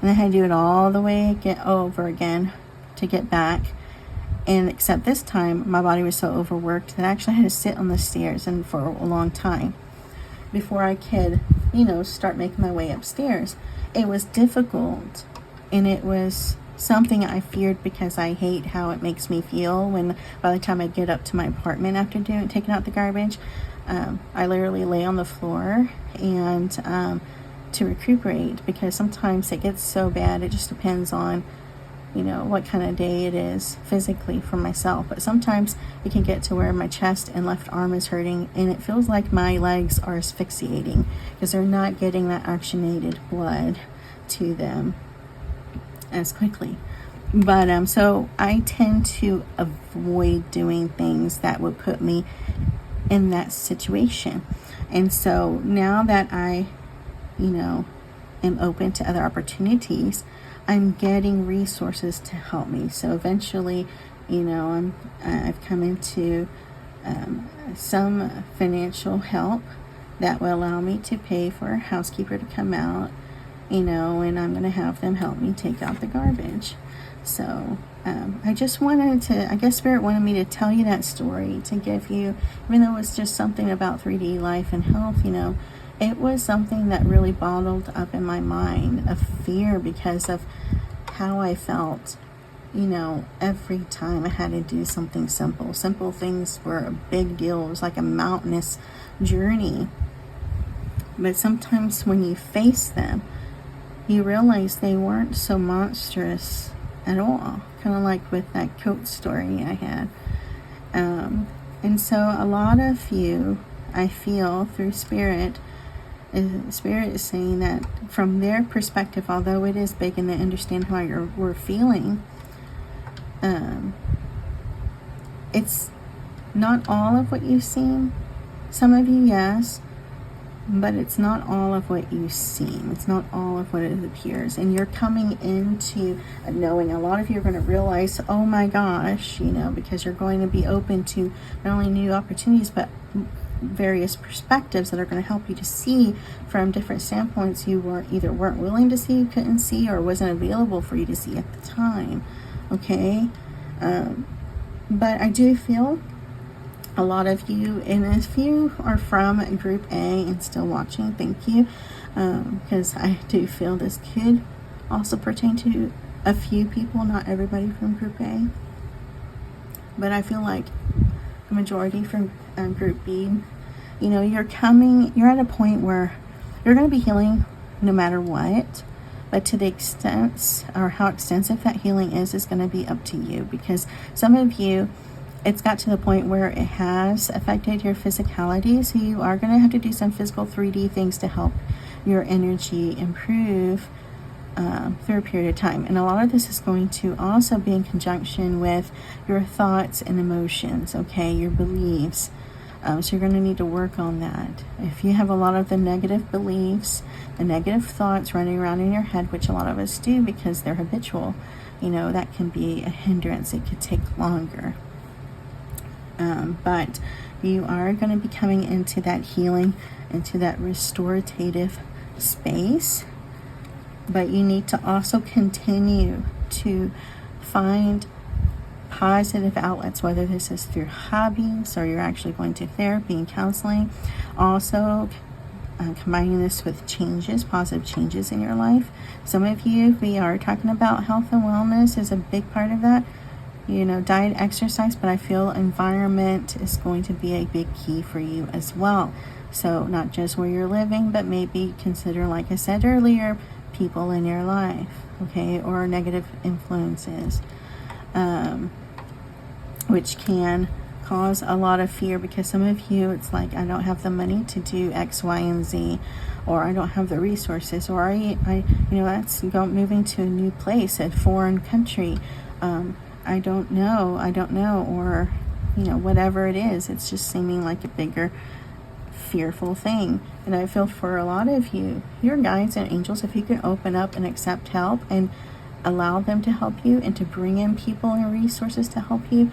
And I had to do it all the way over again to get back. And except this time, my body was so overworked that I actually had to sit on the stairs and for a long time before I could, start making my way upstairs. It was difficult, and it was something I feared because I hate how it makes me feel when by the time I get up to my apartment after taking out the garbage, I literally lay on the floor and to recuperate, because sometimes it gets so bad. It just depends on what kind of day it is physically for myself, but sometimes it can get to where my chest and left arm is hurting, and it feels like my legs are asphyxiating because they're not getting that oxygenated blood to them as quickly. But so I tend to avoid doing things that would put me in that situation. And so now that I am open to other opportunities, I'm getting resources to help me. So eventually, I've come into some financial help that will allow me to pay for a housekeeper to come out, and I'm going to have them help me take out the garbage. So I just wanted to, I guess Spirit wanted me to tell you that story, to give you, even though it was just something about 3D life and health, it was something that really bottled up in my mind of fear because of how I felt, every time I had to do something simple. Simple things were a big deal. It was like a mountainous journey. But sometimes when you face them, you realize they weren't so monstrous at all. Kind of like with that coat story I had. And so a lot of you, I feel through Spirit is saying that from their perspective, although it is big and they understand how we're feeling, it's not all of what you've seen. Some of you, yes, but it's not all of what you seem. It's not all of what it appears. And you're coming into knowing. A lot of you are going to realize, oh my gosh, because you're going to be open to not only new opportunities, but various perspectives that are going to help you to see from different standpoints you weren't willing to see, couldn't see, or wasn't available for you to see at the time. Okay? But I do feel a lot of you, and if you are from Group A and still watching, thank you, because I do feel this could also pertain to a few people, not everybody from Group A. But I feel like a majority from Group B, you're at a point where you're going to be healing no matter what, but to the extent or how extensive that healing is going to be up to you, because some of you, it's got to the point where it has affected your physicality, so you are going to have to do some physical 3D things to help your energy improve through a period of time. And a lot of this is going to also be in conjunction with your thoughts and emotions, okay, your beliefs. So you're going to need to work on that. If you have a lot of the negative beliefs, the negative thoughts running around in your head, which a lot of us do because they're habitual, that can be a hindrance. It could take longer. But you are going to be coming into that healing, into that restorative space. But you need to also continue to find positive outlets, whether this is through hobbies or you're actually going to therapy and counseling. Also, combining this with positive changes in your life. Some of you, we are talking about health and wellness is a big part of that. Diet, exercise, but I feel environment is going to be a big key for you as well. So not just where you're living, but maybe consider, like I said earlier, people in your life, okay, or negative influences, which can cause a lot of fear, because some of you, it's like, I don't have the money to do X, Y, and Z, or I don't have the resources, or that's moving to a new place, a foreign country. I don't know, or, whatever it is, it's just seeming like a bigger, fearful thing. And I feel for a lot of you, your guides and angels, if you can open up and accept help and allow them to help you, and to bring in people and resources to help you,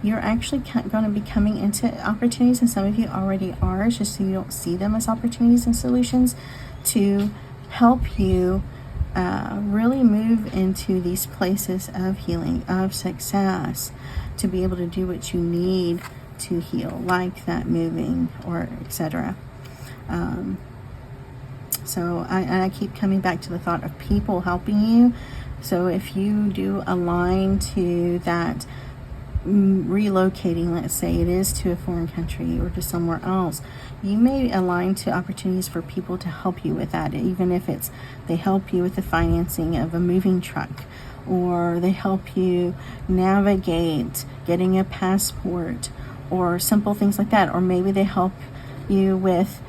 you're actually going to be coming into opportunities, and some of you already are, it's just so you don't see them as opportunities and solutions, to help you really move into these places of healing, of success, to be able to do what you need to heal, like that moving, or etc. So I keep coming back to the thought of people helping you. So if you do align to that, relocating, let's say it is to a foreign country or to somewhere else, you may align to opportunities for people to help you with that, even if it's they help you with the financing of a moving truck, or they help you navigate getting a passport, or simple things like that, or maybe they help you with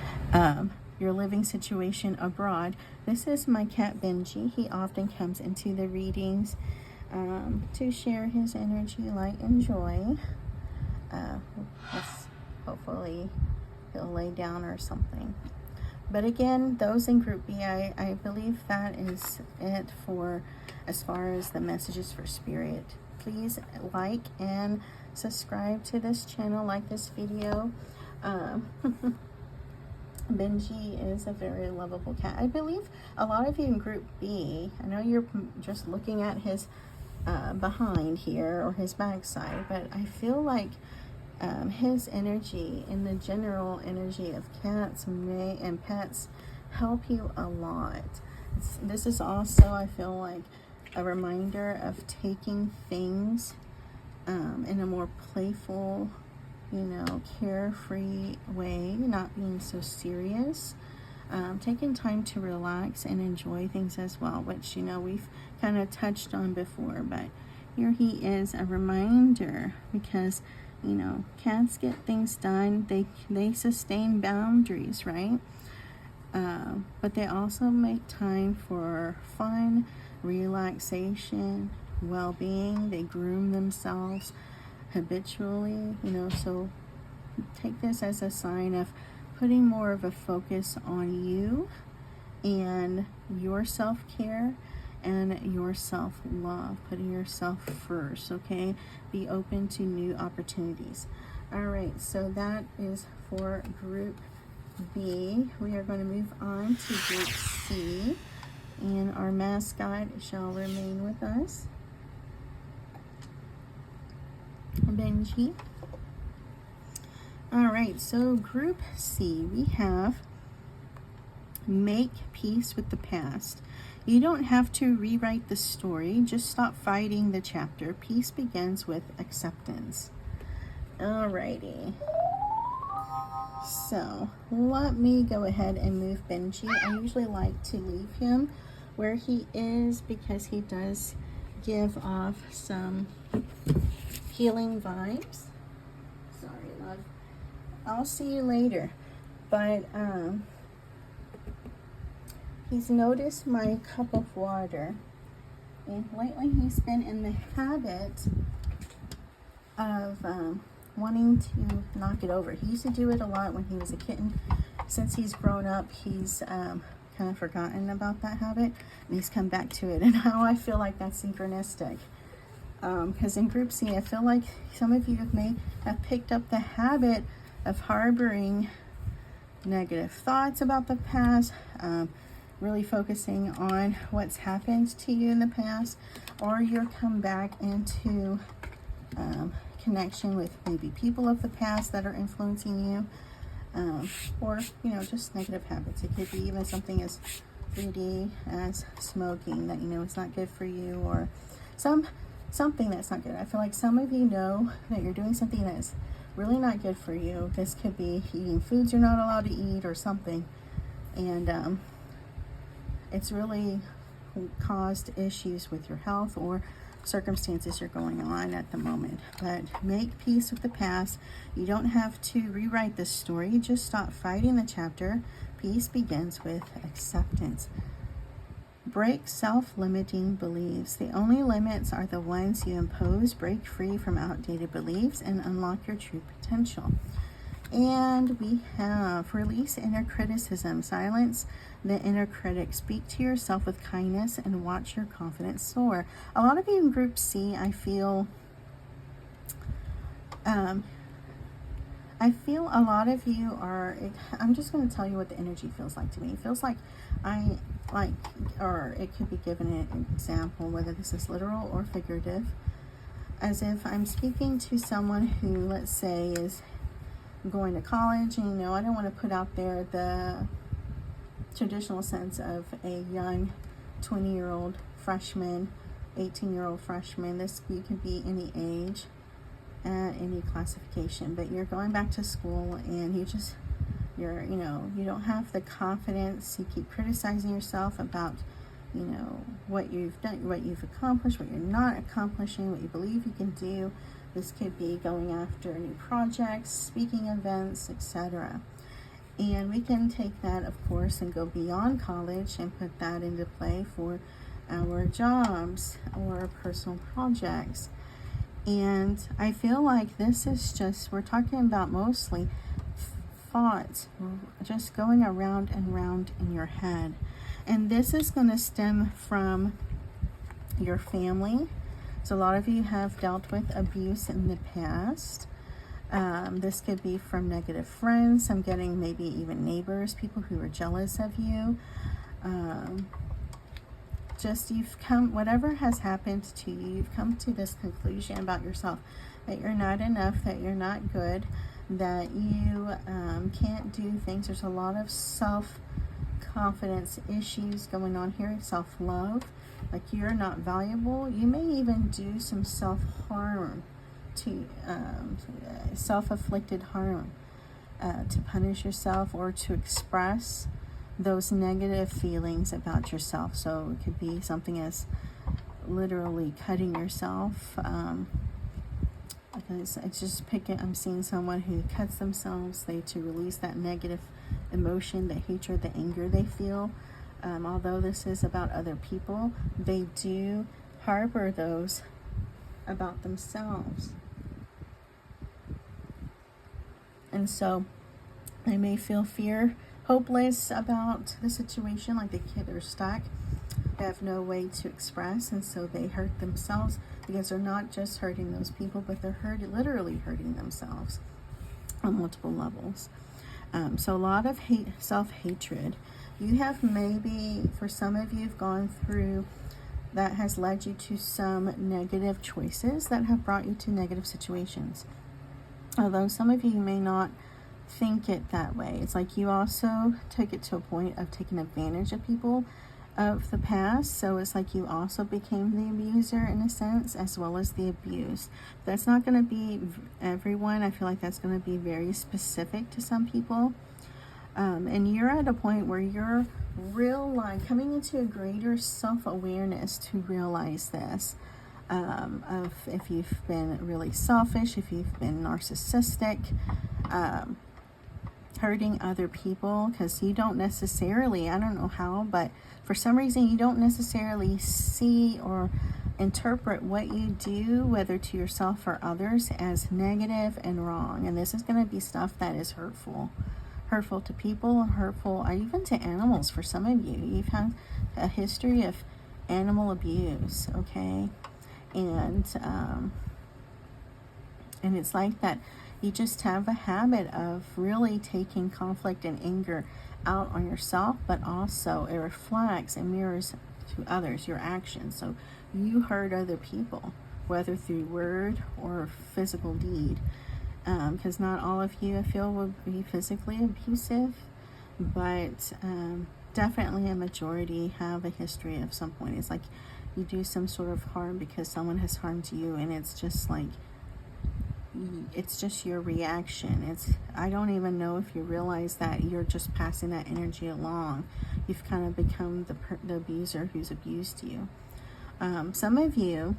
your living situation abroad. This is my cat Benji. He often comes into the readings to share his energy, light, and joy. Hopefully he'll lay down or something. But again, those in Group B, I believe that is it for as far as the messages for Spirit. Please like and subscribe to this channel, like this video. Benji is a very lovable cat. I believe a lot of you in Group B, I know you're just looking at his behind here, or his backside, but I feel like his energy and the general energy of cats and pets help you a lot. This is also, I feel like, a reminder of taking things in a more playful, carefree way, not being so serious, taking time to relax and enjoy things as well, which, we've kind of touched on before, but here he is, a reminder, because, cats get things done, they sustain boundaries, right? But they also make time for fun, relaxation, well-being. They groom themselves habitually, so take this as a sign of putting more of a focus on you and your self-care and your self-love, putting yourself first, okay? Be open to new opportunities. All right, so that is for Group B. We are going to move on to Group C, and our mascot shall remain with us, Benji. All right, so Group C, we have make peace with the past. You don't have to rewrite the story, just stop fighting the chapter. Peace begins with acceptance. Alrighty. So let me go ahead and move Benji. I usually like to leave him where he is because he does give off some healing vibes. Sorry, love. I'll see you later. But he's noticed my cup of water, and lately he's been in the habit of wanting to knock it over. He used to do it a lot when he was a kitten. Since he's grown up, he's kind of forgotten about that habit, and he's come back to it. And how I feel like that's synchronistic. Because in Group C, I feel like some of you may have picked up the habit of harboring negative thoughts about the past, really focusing on what's happened to you in the past, or you're come back into connection with maybe people of the past that are influencing you, or just negative habits. It could be even something as 3D as smoking, that it's not good for you, or something that's not good. I feel like some of you know that you're doing something that's really not good for you. This could be eating foods you're not allowed to eat, or something, and it's really caused issues with your health, or circumstances you're going on at the moment. But make peace with the past. You don't have to rewrite this story. Just stop fighting the chapter. Peace begins with acceptance. Break self-limiting beliefs. The only limits are the ones you impose. Break free from outdated beliefs and unlock your true potential. And we have release inner criticism. Silence the inner critic. Speak to yourself with kindness and watch your confidence soar. A lot of you in Group C, I feel a lot of you are, I'm just going to tell you what the energy feels like to me. It feels like or it could be given an example, whether this is literal or figurative, as if I'm speaking to someone who, let's say, is going to college, and I don't want to put out there the traditional sense of a young 20-year-old freshman, 18-year-old freshman. You can be any age at any classification, but you're going back to school and you don't have the confidence. You keep criticizing yourself about what you've done, what you've accomplished, what you're not accomplishing, what you believe you can do. This could be going after new projects, speaking events, etc. And we can take that, of course, and go beyond college and put that into play for our jobs or personal projects. And I feel like this is just, we're talking about mostly thoughts just going around and round in your head. And this is going to stem from your family. So a lot of you have dealt with abuse in the past. This could be from negative friends. I'm getting maybe even neighbors, people who are jealous of you. Whatever has happened to you, you've come to this conclusion about yourself, that you're not enough, that you're not good, that you can't do things. There's a lot of self-confidence issues going on here, self-love, like you're not valuable. You may even do some self-harm, self-afflicted harm, to punish yourself or to express those negative feelings about yourself. So it could be something as literally cutting yourself. Because I'm seeing someone who cuts themselves, to release that negative emotion, the hatred, the anger they feel. Although this is about other people, they do harbor those about themselves. And so they may feel hopeless about the situation, like they're stuck. They have no way to express, and so they hurt themselves, because they're not just hurting those people, but they're literally hurting themselves on multiple levels. So a lot of self-hatred. You have maybe, for some of you, have gone through, that has led you to some negative choices that have brought you to negative situations. Although some of you may not think it that way. It's like you also took it to a point of taking advantage of people of the past. So it's like you also became the abuser in a sense, as well as the abused. That's not going to be everyone. I feel like that's going to be very specific to some people. And you're at a point where you're coming into a greater self-awareness to realize this. Of if you've been really selfish, if you've been narcissistic, hurting other people, because you don't necessarily, I don't know how, but for some reason you don't necessarily see or interpret what you do, whether to yourself or others, as negative and wrong. And this is going to be stuff that is hurtful to people, hurtful even to animals. For some of you, you've had a history of animal abuse, okay? And it's like that you just have a habit of really taking conflict and anger out on yourself, but also it reflects and mirrors to others, your actions. So you hurt other people, whether through word or physical deed, because not all of you, I feel, will be physically abusive, but definitely a majority have a history of some point. It's like you do some sort of harm because someone has harmed you, and it's just like, it's just your reaction. I don't even know if you realize that you're just passing that energy along. You've kind of become the abuser who's abused you. Some of you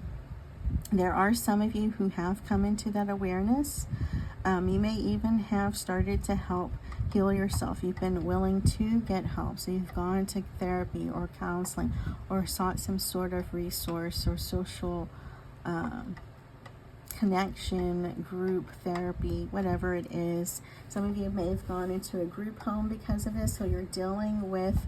There are some of you who have come into that awareness. You may even have started to help heal yourself. You've been willing to get help. So you've gone to therapy or counseling or sought some sort of resource or social connection, group therapy, whatever it is. Some of you may have gone into a group home because of this, so you're dealing with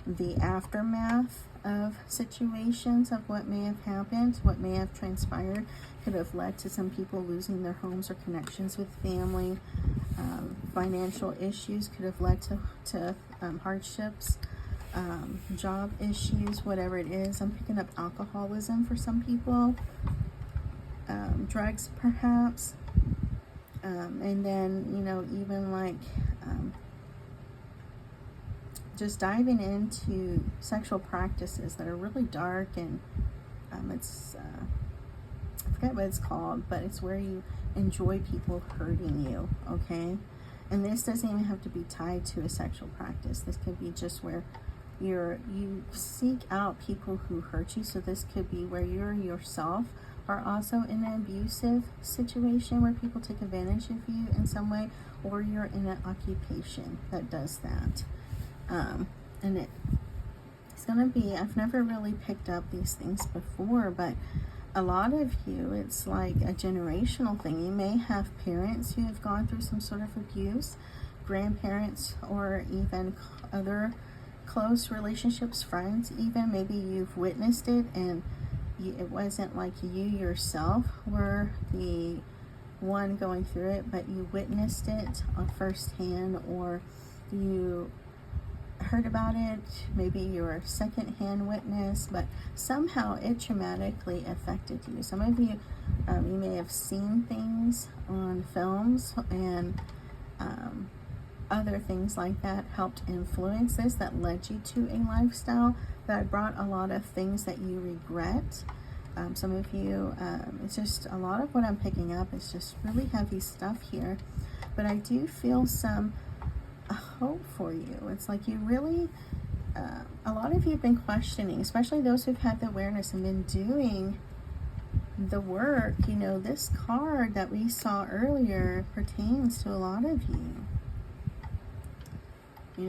the aftermath of situations of what may have happened, what may have transpired. Could have led to some people losing their homes or connections with family. Financial issues could have led to hardships, job issues, whatever it is. I'm picking up alcoholism for some people. Drugs perhaps, and then even like just diving into sexual practices that are really dark, and it's I forget what it's called, but it's where you enjoy people hurting you, okay? And this doesn't even have to be tied to a sexual practice. This could be just where you seek out people who hurt you. So this could be where you yourself are also in an abusive situation where people take advantage of you in some way, or you're in an occupation that does that. And it's going to be, I've never really picked up these things before, but a lot of you, it's like a generational thing. You may have parents who have gone through some sort of abuse, grandparents, or even other close relationships, friends even. Maybe you've witnessed it, and it wasn't like you yourself were the one going through it, but you witnessed it firsthand, or you heard about it. Maybe you're a second-hand witness, but somehow it traumatically affected you. Some of you, you may have seen things on films, and other things like that helped influence this, that led you to a lifestyle that brought a lot of things that you regret. Some of you, it's just a lot of what I'm picking up is just really heavy stuff here, but I do feel some hope for you. It's like you really, a lot of you have been questioning, especially those who've had the awareness and been doing the work. This card that we saw earlier pertains to a lot of you.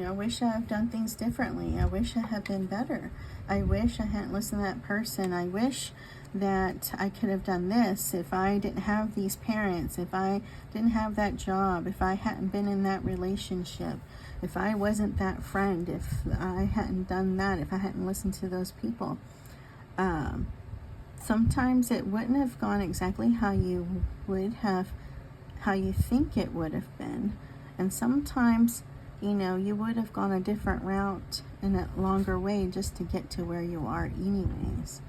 I wish I had done things differently. I wish I had been better. I wish I hadn't listened to that person. I wish that I could have done this if I didn't have these parents, if I didn't have that job, if I hadn't been in that relationship, if I wasn't that friend, if I hadn't done that, if I hadn't listened to those people. Sometimes it wouldn't have gone exactly how you think it would have been. And sometimes you would have gone a different route in a longer way just to get to where you are anyways.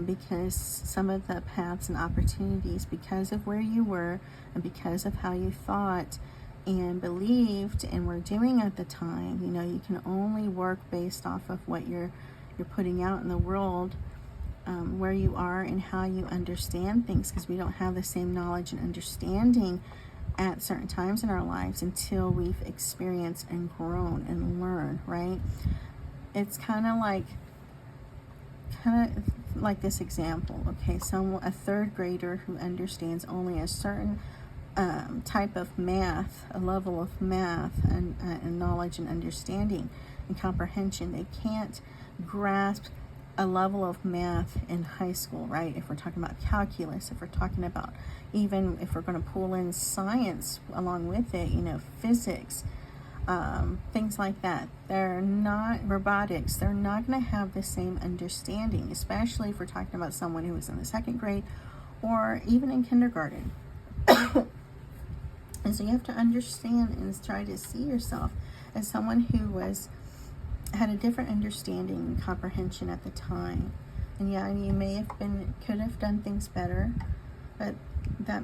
Because some of the paths and opportunities, because of where you were and because of how you thought and believed and were doing at the time, you can only work based off of what you're putting out in the world, where you are and how you understand things, because we don't have the same knowledge and understanding at certain times in our lives until we've experienced and grown and learned, right? It's kind of like this example, okay? A third grader who understands only a certain type of math, a level of math and knowledge and understanding and comprehension. They can't grasp a level of math in high school, right? If we're talking about calculus, if we're talking about, even if we're going to pull in science along with it, physics, things like that. They're not, robotics, they're not going to have the same understanding, especially if we're talking about someone who was in the second grade or even in kindergarten. And so you have to understand and try to see yourself as someone who had a different understanding and comprehension at the time. And yeah, you could have done things better, but that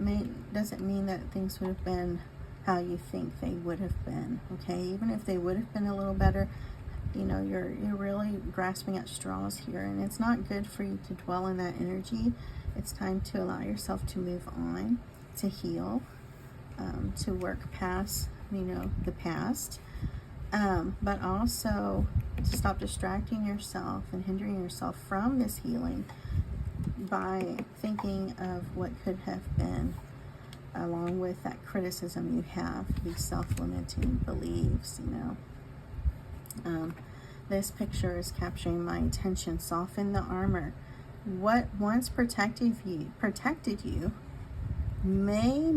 doesn't mean that things would have been how you think they would have been, okay? Even if they would have been a little better, you're really grasping at straws here, and it's not good for you to dwell in that energy. It's time to allow yourself to move on, to heal, to work past, the past, but also to stop distracting yourself and hindering yourself from this healing. by thinking of what could have been, along with that criticism you have, these self-limiting beliefs, you know. This picture is capturing my attention. Soften the armor. What once protected you may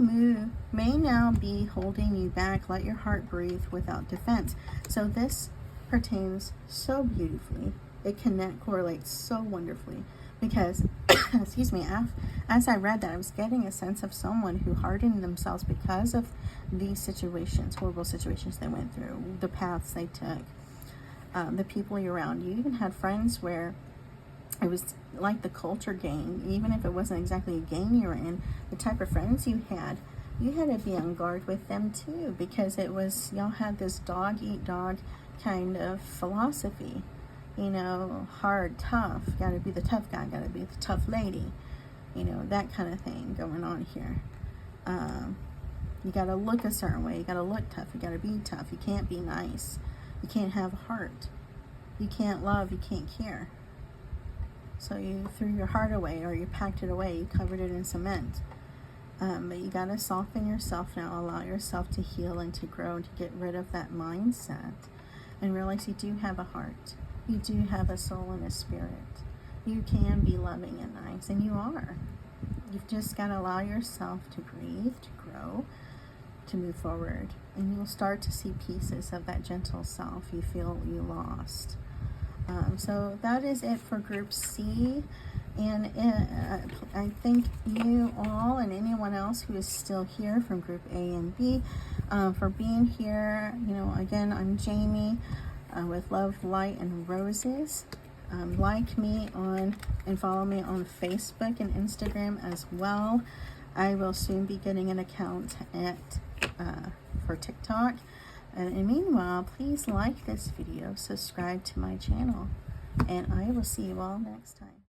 now be holding you back. Let your heart breathe without defense. So this pertains so beautifully. It correlates so wonderfully, because excuse me, as I read that, I was getting a sense of someone who hardened themselves because of these situations, horrible situations they went through, the paths they took, the people around you. You even had friends where it was like the culture gang. Even if it wasn't exactly a gang you were in, the type of friends you had to be on guard with them too, because it was, y'all had this dog eat dog kind of philosophy, you know, hard, tough, gotta be the tough guy, gotta be the tough lady, you know, that kind of thing going on here. You gotta look a certain way, you gotta look tough, you gotta be tough, you can't be nice, you can't have a heart, you can't love, you can't care. So you threw your heart away, or you packed it away, you covered it in cement. But you gotta soften yourself now, allow yourself to heal and to grow and to get rid of that mindset, and realize you do have a heart, you do have a soul and a spirit. You can be loving and nice, and you are. You've just got to allow yourself to breathe, to grow, to move forward, and you'll start to see pieces of that gentle self you feel you lost. So that is it for Group C, and I thank you all and anyone else who is still here from Group A and B for being here. You know, again, I'm Jamie with Love, Light, and Roses. Like me on and follow me on Facebook and Instagram as well. I will soon be getting an account for TikTok. And meanwhile, please like this video, subscribe to my channel, and I will see you all next time.